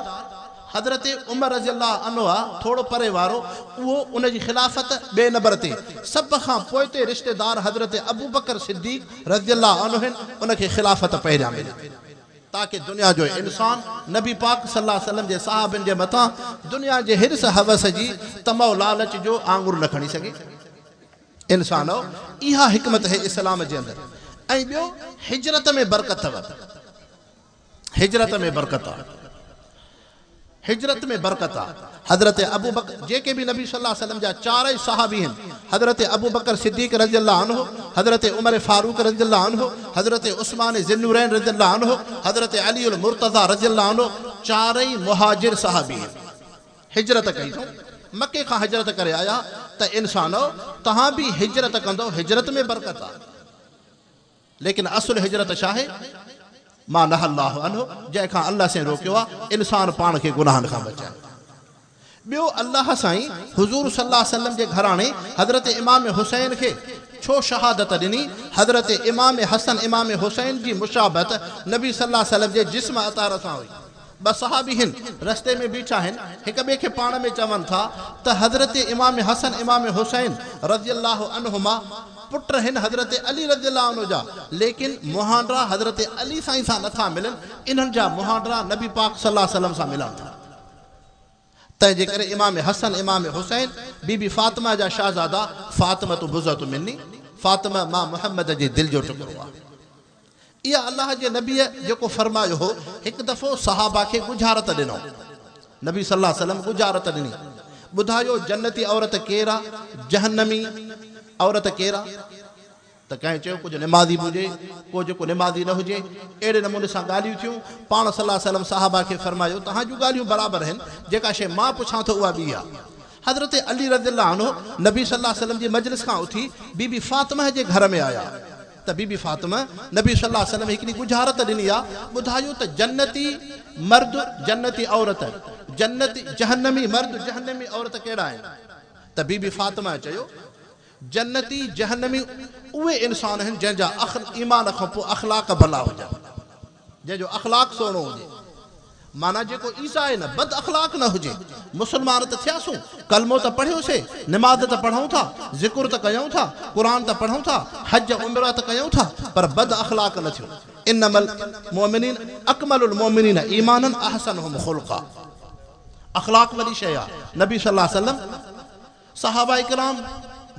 हज़रत उमर रज़ियल्लाहु अन्हु आहे, थोरो परे वारो, उहो उन जी ख़िलाफ़त 2 नंबर ते। सभ खां पोइते रिश्तेदार हज़रत अबू बकर सिद्दीक़ रज़ियल्लाहु अन्हु आहिनि, उन खे ख़िलाफ़त पहिरियां मिले, ताकि दुनिया जो इंसान नबी पाक सल्लल्लाहु अलैहि वसल्लम जे सहाबनि जे मथां दुनिया जे हिर्स हवस जी तमो लालच जो आंगुर न खणी सघे। इंसानो, इहा हिकमत है इस्लाम जे अंदरि। ऐं ॿियो, हिजरत में बरकत अथव, हिजरत में बरकत आहे। हिजरत में बरकत आहे। हज़रत अबू बकर जेके भी नबी सल्लल्लाहु अलैहि वसल्लम जा चारई सहाबी आहिनि, हज़रत अबू बकर सिद्दीक़ रज़ियल्लाहु अन्हु, हज़रत उमर फारूक रज़ियल्लाहु अन्हु, हज़रत उस्मान ज़िन्नुरैन रज़ियल्लाहु अन्हु, हज़रत अली उल मुर्तज़ा रज़ियल्लाहु अन्हु, चारई मुहाजिर सहाबी आहिनि। हिजरत कई अथऊं, मके खां हिजरत करे आया त इंसानो तव्हां बि हिजरत कंदो, हिजरत में बरकत आहे। लेकिन असुल हिजरत छा आहे? मा नहल्लाहु अन्हु, जंहिंखां अल्लाह से रोकियो आहे, इंसान पाण खे गुनाहनि खां बचाए। ॿियो अल्लाह साईं हुज़ूर सल्लल्लाहु अलैहि वसल्लम जे घराणे हज़रत इमाम हुसैन खे छो शहादत ॾिनी? हज़रत इमाम हसन इमाम हुसैन जी मुशाबत नबी सल्लल्लाहु अलैहि वसल्लम जे जिस्म अतार सां हुई। ॿ सहाबी आहिनि, रस्ते में बीठा आहिनि, हिक ॿिए खे पाण में चवनि था त हज़रत इमाम हसन इमाम हुसैन रज़ियल्लाहु अन्हुमा पुट आहिनि हज़रत अली रज़ियल्लाहु अन्हु जा, लेकिन मुहांडरा हज़रत अली साईं सां नथा मिलनि, इन्हनि जा मुहांडरा नबी पाक सल्लल्लाहु अलैहि वसल्लम सां मिलनि था। तंहिंजे करे इमाम हसन इमाम हुसैन बीबी फातिमा जा शाहज़ादा, फातिमा तू बुज़त मिन्नी, फातिमा मां मुहम्मद जे दिलि जो टुकड़ो आहे। इहा अल्लाह जे नबीअ जेको फरमायो हो, हिकु दफ़ो सहाबा खे गुजारत ॾिनो, नबी सल्लल्लाहु अलैहि वसल्लम गुजारत ॾिनी, ॿुधायो जन्नती औरत केरु आहे, जहन्नमी औरत केरु आहे? त कंहिं चयो कुझु निमाज़ी हुजे, को जेको निमाज़ी न हुजे। अहिड़े नमूने सां ॻाल्हियूं थियूं। पाण सल्लल्लाहु अलैहि वसल्लम साहबा खे फरमायो तव्हां जूं ॻाल्हियूं बराबरि आहिनि, जेका शइ मां पुछां थो उहा ॿी आहे। हज़रत अली रज़ियल्लाहु अन्हु नबी सल्लल्लाहु अलैहि वसल्लम जी मजलिस खां उथी बीबी फातिमा जे घर में आया त बीबी फातिमा नबी सल्लल्लाहु अलैहि वसल्लम हिकिड़ी गुजारत ॾिनी आहे, ॿुधायो त जन्नती मर्द जन्नती औरत, जन्नती जहन्नमी मर्द जहन्नमी औरत कहिड़ा आहिनि? त बीबी फातिमा चयो जन्नती जहन्नमी उहे इंसान आहिनि जंहिंजा ईमान खां पोइ अख़लाक भला हुजनि, जंहिंजो अख़लाक सुहिणो हुजे। माना जेको ईसा आहे न बद अख़लाक न हुजे। मुस्लमान त थियासूं, कलमो त पढ़ियोसीं, निमाज़ त पढ़ूं था, ज़िक्र त कयूं था, क़ुरान त पढ़ूं था, हज उम्रा त कयूं था, पर बद अख़लाक न थियो। इन्नमल मोमिनीन अकमलुल मोमिनीन ईमानन अहसनुहुम खुल्क़ा। अख़लाक वॾी शइ आहे। नबी सल्लल्लाहु अलैहि वसल्लम सहाबा इकराम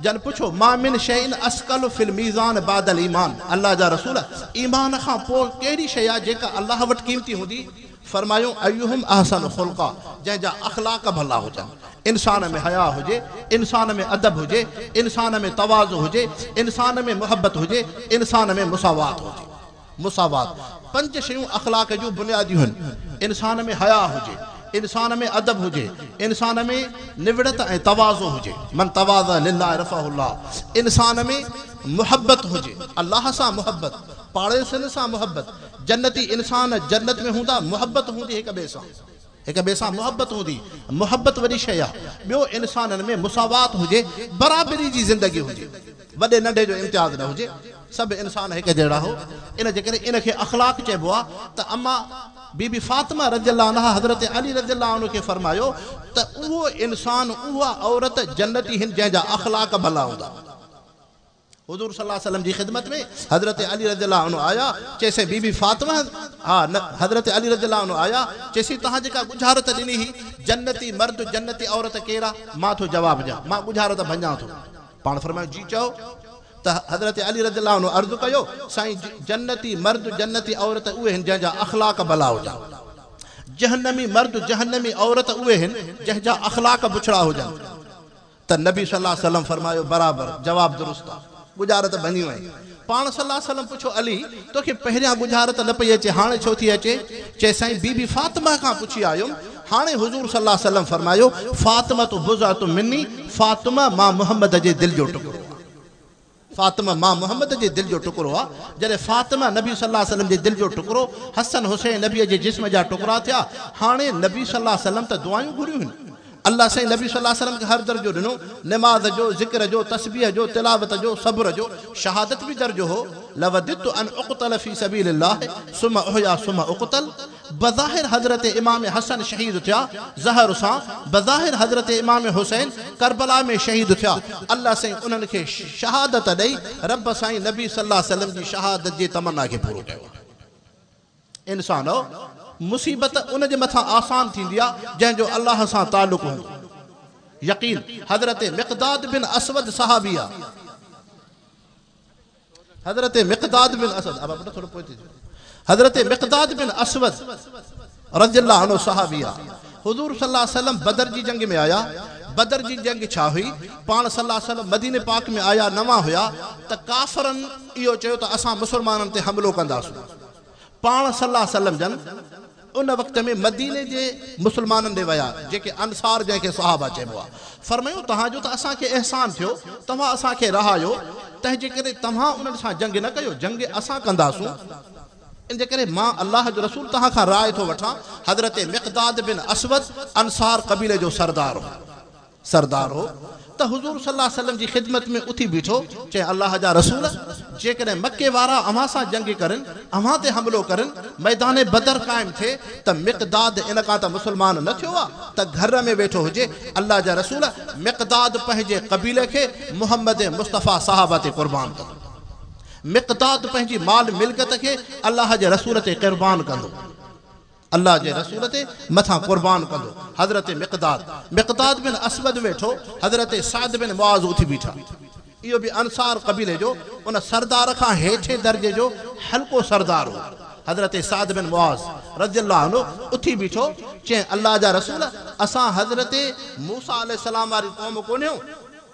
जन पुछो मा मिन शैइन अस्कल फिल मीज़ान बादल ईमान, अल्लाह जा रसूल ईमान खां पोइ कहिड़ी शइ आहे जेका अल्लाह वटि क़ीमती हूंदी? फरमायो अयुहुम अहसन खुल्क़ा, जंहिंजा अख़लाक भला हुजनि, इंसान में हया हुजे, इंसान में अदब हुजे, इंसान में तवाज़ु हुजे, इंसान में मुहब्बत हुजे, इंसान में मुसावात हुजे। मुसावात 5 शयूं अख़लाक जूं बुनियादियूं आहिनि। इंसान में हया हुजे, इंसान में अदब हुजे, इंसान में निवड़त ऐं तवाज़ु हुजे, मन तवाज़ा लिल्लाह रफ़अहुल्लाह, इंसान में मुहब्बत हुजे, अल्लाह सां मुहब्बत, पाड़ेसियुनि सां मुहब्बत। जन्नती इंसान जन्नत में हूंदा, मुहब्बत हूंदी हिक ॿिए सां मुहब्बत हूंदी। मुहब्बत वॾी शइ आहे। ॿियो इंसाननि में मुसावात हुजे, बराबरी जी ज़िंदगी हुजे, वॾे नंढे जो इम्तियाज़ न हुजे, सभु इंसान हिक जहिड़ा हो। इन जे करे इनखे अख़लाक चइबो आहे। त अम्मा बीबी फातिमा रज़ियल्लाहु अन्हा हज़रत अली रज़ियल्लाहु अन्हु खे फरमायो त उहो इंसान उहा औरत जन्नती हिन जंहिंजा अख़लाक भला हूंदा। हुज़ूर सल्लल्लाहु अलैहि वसल्लम जी ख़िदमत में हज़रत अली रज़ियल्लाहु अन्हु आया, चइसे बीबी फातिमा, हा न हज़रत अली रज़ियल्लाहु अन्हु आया, चइसी तव्हां जेका गुजारत ॾिनी हुई जन्नती मर्द जन्नती औरत केरा? मां थो जवाब ॾियां, मां गुजारत भञां थो। पाण फरमायो जी चओ। त हज़रत अली रज़ियल्लाहु अन्हु अर्ज़ु कयो साईं जन्नती मर्द जन्नती औरत उहे आहिनि जंहिंजा अख़लाक भला हुजनि, जहन्नमी मर्द जहन्नमी औरत उहे आहिनि जंहिंजा अख़लाक बुछड़ा हुजनि। त नबी सल्लल्लाहु अलैहि वसल्लम फरमायो बराबरि, जवाब दुरुस्त आहे, गुजारत बनी वई। पाण सल्लल्लाहु अलैहि वसल्लम पुछो अली तोखे पहिरियां गुजारत न पई अचे, हाणे छो थी अचे? चए साईं बीबी फातिमा खां पुछी आयुमि, हाणे हुज़ूर सल्लल्लाहु अलैहि वसल्लम फरमायो फातिमा तू बुज़अतु मिन्नी, फातिमा मां मुहम्मद जे दिलि जो टुकड़ो, फातिमा मां मुहम्मद जे दिलि जो टुकड़ो आहे। जॾहिं फातिमा नबी सल्लल्लाहु अलैहि वसल्लम जे दिलि जो टुकड़ो, हसन हुसैन नबीअ जे जिस्म जा टुकड़ा थिया। हाणे नबी सल्लल्लाहु अलैहि वसल्लम त दुआयूं घुरियूं आहिनि। अल्लाह साईं नबी सल्लल्लाहु अलैहि वसल्लम खे हर दर्जो ॾिनो, निमाज़ जो, ज़िक्र जो, तस्बीह जो, तिलावत जो, सब्र जो, शहादत बि दर्जो हो। लवदितु अन उक़तल फी सबीलिल्लाह सुम्मा उहया सुम्मा उक़तल। बज़ाहिर हज़रत इमाम हसन शहीद थिया ज़हर सां, बज़ाहिर हज़रत इमाम हुसैन करबला में शहीद थिया। अल्लाह साईं उन्हनि खे शहादत ॾेई रब साईं नबी सल्लल्लाहु अलैहि वसल्लम जी शहादत जी तमन्ना खे पूरो कयो। इंसानो मुसीबत उन जे मथां आसान थींदी आहे जंहिंजो अल्लाह सां तालुक़ हूंदो। यकीन हज़रत मिक़दाद बिन असवद सहाबी आहे, हज़रत मिक़दाद बिन असद, अब बेटा थोड़ा पोइते हज़रत मिक़दाद बिन असवद रज़ियल्लाहु अन्हु सहाबी आहे। हुज़ूर सल्लल्लाहु अलैहि वसल्लम बदर जी जंग में आया। बदर जी जंग छा हुई, पाण सल्लल्लाहु अलैहि वसल्लम मदीने पाक में आया नवा हुया त काफ़रनि इहो चयो त असां मुसलमाननि ते हमिलो कंदासीं। पाण सल्लल्लाहु अलैहि वसल्लम जन उन वक़्त में मदीने जे मुसलमाननि ॾे विया, जेके अंसार जंहिंखे सहाबा चइबो आहे। फरमायो तव्हांजो त असांखे अहसान थियो, तव्हां असांखे रहायो, तंहिंजे करे तव्हां उन्हनि सां जंग न कयो, जंग असां कंदासूं। इन जे करे मां अल्लाह जो रसूल तव्हां खां राय थो वठां। हज़रत मिक़दाद बिन असवद अंसार क़बीले जो सरदार हो त हुज़ूर सल्लल्लाहु अलैहि वसल्लम जी ख़िदमत में उथी बीठो, चए अल्लाह जा रसूल, जेकॾहिं मके वारा अव्हां सां जंग करनि, अव्हां ते हमिलो करनि, मैदान बदर क़ाइमु थिए त मिक़दाद इन खां त मुसलमान न थियो आहे त घर में वेठो हुजे। अल्लाह जा रसूल मिक़दाद पंहिंजे क़बीले खे मुहम्मद मुस्तफ़ा साहब ते क़ुर्बान कंदो। मिक़दाद पंहिंजी माल मिल्कत खे अल्लाह जे रसूल ते क़ुर्बान कंदो, अल्लाह जे रसूल ते मथां क़ुर्बान कंदो। हज़रत मिक़दाद बिन असवद वेठो, हज़रत साद बिन मुआज़ उथी बीठा। इहो बि अंसार क़बीले जो उन सरदार खां हेठे दर्जे जो हल्को सरदार हो। हज़रत साद बिन मुआज़ रज़ियल्लाहु अन्हु उथी बीठो, चए अल्लाह जा रसूल, असां हज़रत मूसा अलैहिस्सलाम वारी क़ौम कोन्हियूं,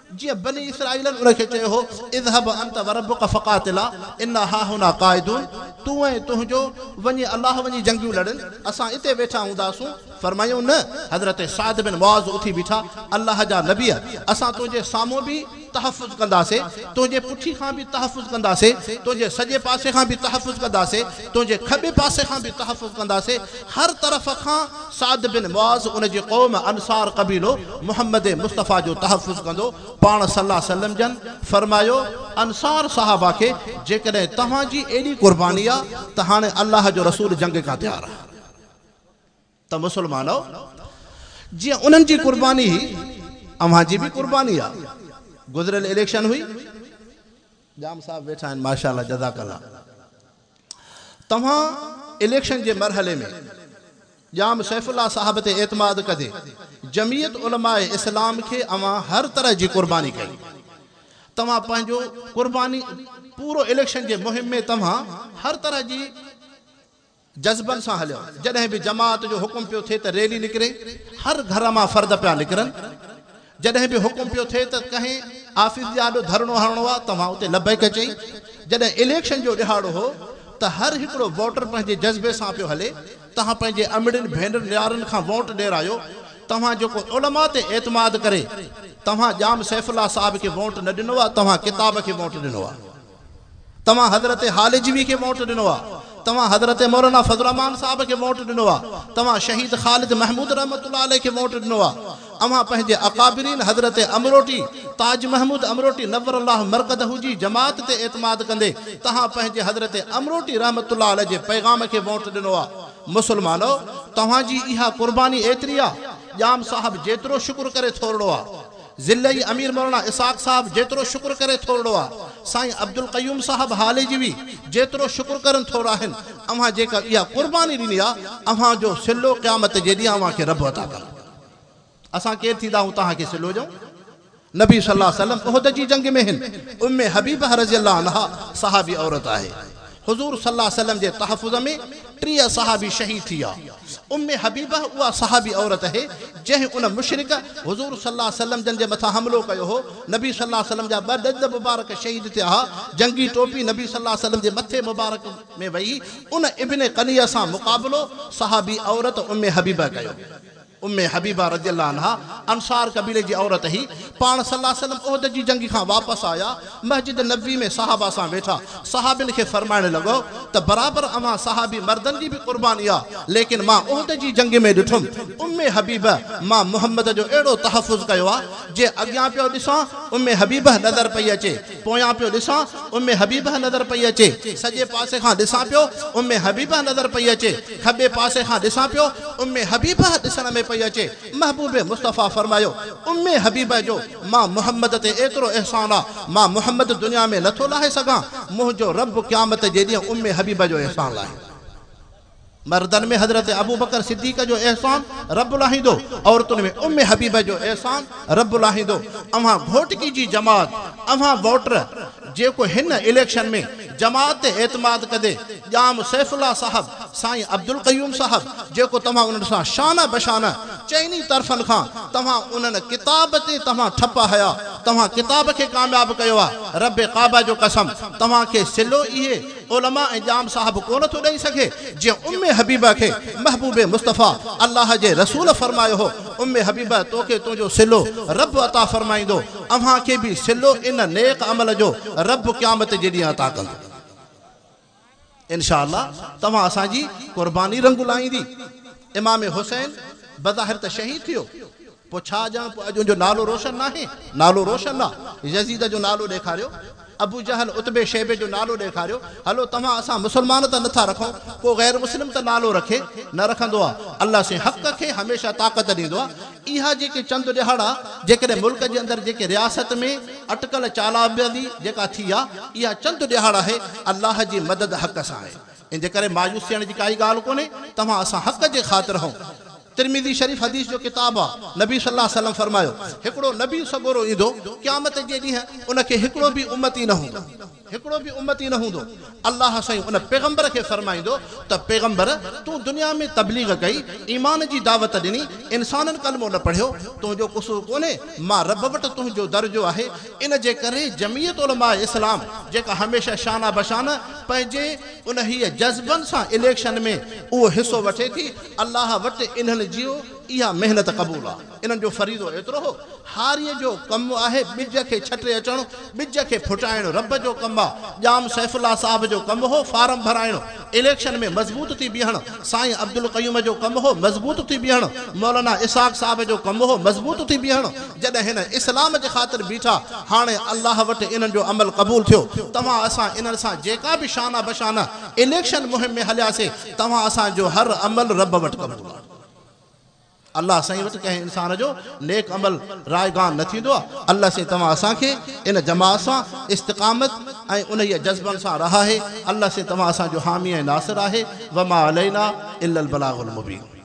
जीअं बनी इसराईलनि उनखे चयो हो इज़हब अंत व रब्बुका फ़क़ातिला इन्ना हाहुना क़ाइदून, तूं ऐं तुंहिंजो वञी अल्लाह वञी जंगियूं लड़नि, असां इते वेठा हूंदासूं। फरमायूं न। हज़रत साद बिन मुआज़ उथी बीठा, अल्लाह जा नबी, असां तुंहिंजे साम्हूं बि तहफ़ुज़ कंदासीं, तुंहिंजे पुठी खां बि तहफ़ुज़ कंदासीं, तुंहिंजे सॼे पासे खां बि तहफ़ुज़ कंदासीं, तुंहिंजे खॿे पासे खां बि तहफ़ुज़ कंदासीं। हर तरफ़ खां साद बिन मुआज़ उनजी क़ौम अंसार क़बीलो मुहम्मद मुस्तफ़ा जो तहफ़ुज़ कंदो। पाण सल्लल्लाहु अलैहि वसल्लम जन फरमायो अंसार साहबा खे, जेकॾहिं तव्हांजी एॾी क़ुर्बानी आहे त हाणे अल्लाह जो रसूल जंग खां तयार आहे त मुसलमानो, जीअं उन्हनि जी क़ुर्बानी अव्हांजी बि क़ुर्बानी आहे। गुज़िरियल इलेक्शन हुई, जाम साहब वेठा आहिनि माशाअल्लाह, जज़ाकल्लाह। तव्हां इलेक्शन जे मरहले में जाम सैफुल्लाह साहब ते एतमाद कदे जमीयत उलमाए इस्लाम खे अवां हर तरह जी क़ुर्बानी कई। तव्हां पंहिंजो क़ुर्बानी पूरो इलेक्शन जे मुहिम में तव्हां हर तरह जी जज़्बनि सां हलियो। जॾहिं बि जमात जो हुकुम पियो थिए त रैली निकिरे, हर घर मां फ़र्द पिया निकिरनि। जॾहिं बि हुकुम पियो थिए त कंहिं आफ़िस जे आॾो धरणो हरणो आहे, तव्हां उते लबैक चई। जॾहिं इलेक्शन जो ॾिहाड़ो हो त हर हिकिड़ो वोटर पंहिंजे जज़्बे सां पियो हले। तव्हां पंहिंजे अमड़ियुनि भेनरुनि यारनि खां वोट ॾियरायो। तव्हां जेको उलमा ते एतमाद करे, तव्हां जाम सैफुल्लाह साहब खे वोट न ॾिनो आहे, तव्हां किताब खे वोट ॾिनो आहे, तव्हां हज़रत हालिजवी खे वोट ॾिनो आहे, तव्हां हज़रत मौलाना फज़लुर रहमान साहब खे वोट ॾिनो आहे, तव्हां शहीद ख़ालिद महमूद रहमतुल्लाह अलैह खे वोट ॾिनो आहे। अव्हां पंहिंजे अकाबिरीन हज़रत अमरोटी ताज महमूद अमरोटी नव्वरल्लाह मरकदहू जी जमात ते एतमाद कंदे तव्हां पंहिंजे हज़रत अमरोटी रहमतुल्लाह अलैह जे पैगाम खे वोट ॾिनो आहे। मुसलमानो, तव्हांजी इहा क़ुर्बानी एतिरी आहे, जाम साहब जेतिरो शुक्र करे थोरो आहे, ज़िल्लई अमीर मौलाना इसाक़ साहब जेतिरो शुक्र करे थोरो आहे, साईं अब्दुल क़यूम साहब हालिजवी जेतिरो शुक्र करनि थोरा आहिनि। अव्हां जेका इहा क़ुर्बानी ॾिनी आहे, अव्हां जो सिलो क़यामत जे ॾींहुं अव्हां खे रब अता कंदो। असां केरु थींदा आहियूं तव्हांखे सिलो ॾियूं? नबी सल्लल्लाहु अलैहि वसल्लम उहद जी जंग में हिन उम्मे हबीबा रज़ियल्लाहु अन्हा सहाबी औरत आहे। हुज़ूर सल्लल्लाहु अलैहि वसल्लम जे तहफ़ुज़ में 3 सहाबी शहीद थी आहे। उम्मे हबीबा उहा सहाबी औरत है जंहिं उन मुशरिक हुज़ूर सल्लल्लाहु अलैहि वसल्लम जन जे मथां हमिलो कयो हो। नबी सल्लल्लाहु अलैहि वसल्लम जा 2 ॾंद मुबारक शहीद थिया हा। जंगी टोपी नबी सल्लल्लाहु अलैहि वसल्लम जे मथे मुबारक में वही उन इब्न क़निया सां मुक़ाबिलो सहाबी औरत उम्मे हबीबा कयो। उम्मे हबीबा रज़ियल्लाहु अन्हा अंसार कबीले जी औरत ही। पाण सल्लल्लाहु अलैहि वसल्लम उहद जी जंग खां वापसि आया, मस्जिद नबवी में सहाबा सां वेठा, सहाबिन खे फरमाइण लॻो त बराबरि अवां सहाबी मर्दनि जी बि क़ुर्बानी आहे, लेकिन मां उहद जी जंग में ॾिठुमि उम्मे हबीबा मां मुहम्मद जो अहिड़ो तहफ़ुज़ कयो आहे जे अॻियां पियो ॾिसां उम्मे हबीबा नज़र पई अचे, पोयां पियो ॾिसां उम्मे हबीबा नज़र पई अचे, सॼे पासे खां ॾिसां पियो उम्मे हबीबा नज़र पई अचे, खॿे पासे खां ॾिसां पियो उम्मे हबीबा ॾिसण में पई अचे। महबूब मुस्तफ़ा फरमायो उम्मे हबीबा जो मां मुहम्मद ते एतिरो एहसान आहे, मां मुहम्मद दुनिया में नथो लाहे सघां, मुंहिंजो रब क़यामत जे ॾींहुं उम्मे हबीबा जो एहसान लाहे। मर्दन में हज़रत अबू बकर सिद्दीक़ जो एहसान रब लाहींदो, औरतुनि में उम्मे हबीबा जो एहसान रब लाहींदो। अव्हां घोटकी जी जमात, अव्हां वोटर जेको हिन इलेक्शन में जमात ते एतमाद कदे जाम सैफुल्लाह साहब, साईं अब्दुल क़यूम साहब जेको तव्हां उन्हनि सां शान बशान चइनी तरफ़नि खां तव्हां उन्हनि किताब ते तव्हां ठप हया तव्हां किताब खे कामयाब कयो आहे रब काबा जो कसम तव्हांखे सिलो इहे उलमा ऐं जाम साहब कोन थो ॾेई सघे जीअं उम्मे हबीबा खे महबूबे मुस्तफ़ा अल्लाह जे रसूल फरमायो हो उम्मे हबीबा तोखे तुंहिंजो सिलो रब अता फरमाईंदो अव्हांखे बि सिलो इन नेक अमल जो रब क़यामत जे ॾींहुं अता कंदो इंशाअल्लाह तव्हां असांजी क़ुर्बानी रंग लाईंदी इमाम हुसैन बज़ाहिर त शहीद थियो पोइ छा ॼाण पोइ अॼु जो नालो रोशन नाहे नालो रोशन आहे यज़ीद जो नालो ॾेखारियो अबू जहल उतबे शैबे जो नालो ॾेखारियो हलो तव्हां असां मुस्लमान त नथा रखूं को गैर मुस्लिम त नालो रखे न रखंदो आहे अल्लाह से हक़ खे हमेशह ताक़त ॾींदो आहे इहा जेके चंद ॾिहाड़ा जेकॾहिं मुल्क जे अंदरि जेके रियासत में अटकल चालाबंदी जेका थी आहे इहा चंद ॾिहाड़ा आहे अल्लाह जी मदद हक़ सां आहे इन जे करे मायूस थियण जी काई ॻाल्हि कोन्हे तव्हां असां हक़ जे ख़ातिर हूं तिरमिज़ी शरीफ़ हदीस जो किताब आहे नबी सल्लल्लाहु अलैहि वसल्लम फरमायो हिकिड़ो नबी सगोरो ईंदो क़यामत जे ॾींहुं उनखे हिकिड़ो बि उम्मती न हूंदो हिकिड़ो बि उम्मती न हूंदो अल्लाह साईं उन पैगंबर खे फरमाईंदो त पैगंबर तूं दुनिया में तबलीग कई ईमान जी दावत ॾिनी इंसाननि कलमो न पढ़ियो तुंहिंजो कुसूर कोन्हे मां रब वटि तुंहिंजो दर्जो आहे इन जे करे जमीयत उलमा इस्लाम जेका हमेशह शाना बशाना पंहिंजे उन हीअ जज़्बनि सां इलेक्शन में उहो हिसो वठे थी अल्लाह वटि इन्हनि जियो इहा महिनत क़बूल आहे इन्हनि जो फरीज़ो एतिरो हो हारीअ जो कमु आहे ॿिज खे छटे अचणु ॿिज खे फुटाइणु रब जो कमु आहे जाम सैफुल्ला साहब जो कमु हो फार्म भराइणु इलेक्शन में मज़बूत थी बीहणु साईं अब्दुल क़यूम जो कमु हो मज़बूत थी बीहणु मौलाना इसाक़ साहब जो कमु हो मज़बूत थी बीहणु जॾहिं हिन इस्लाम जे ख़ातिर बीठा हाणे अल्लाह वटि इन्हनि जो अमल क़बूल थियो तव्हां असां इन्हनि सां जेका बि शाना बशाना इलेक्शन मुहिम में हलियासीं तव्हां असांजो हर अमल रब वटि क़बूल आहे अल्लाह साईं वटि कंहिं इंसान जो नेक अमल रायगान न थींदो आहे अल्लाह से तव्हां असांखे इन जमात सां इस्तिक़ामत ऐं उन जज़्बनि सां रहा है अल्लाह से तव्हां असांजो हामी ऐं नासिर आहे वमा अलैना इल्लल बलागुल मुबीन।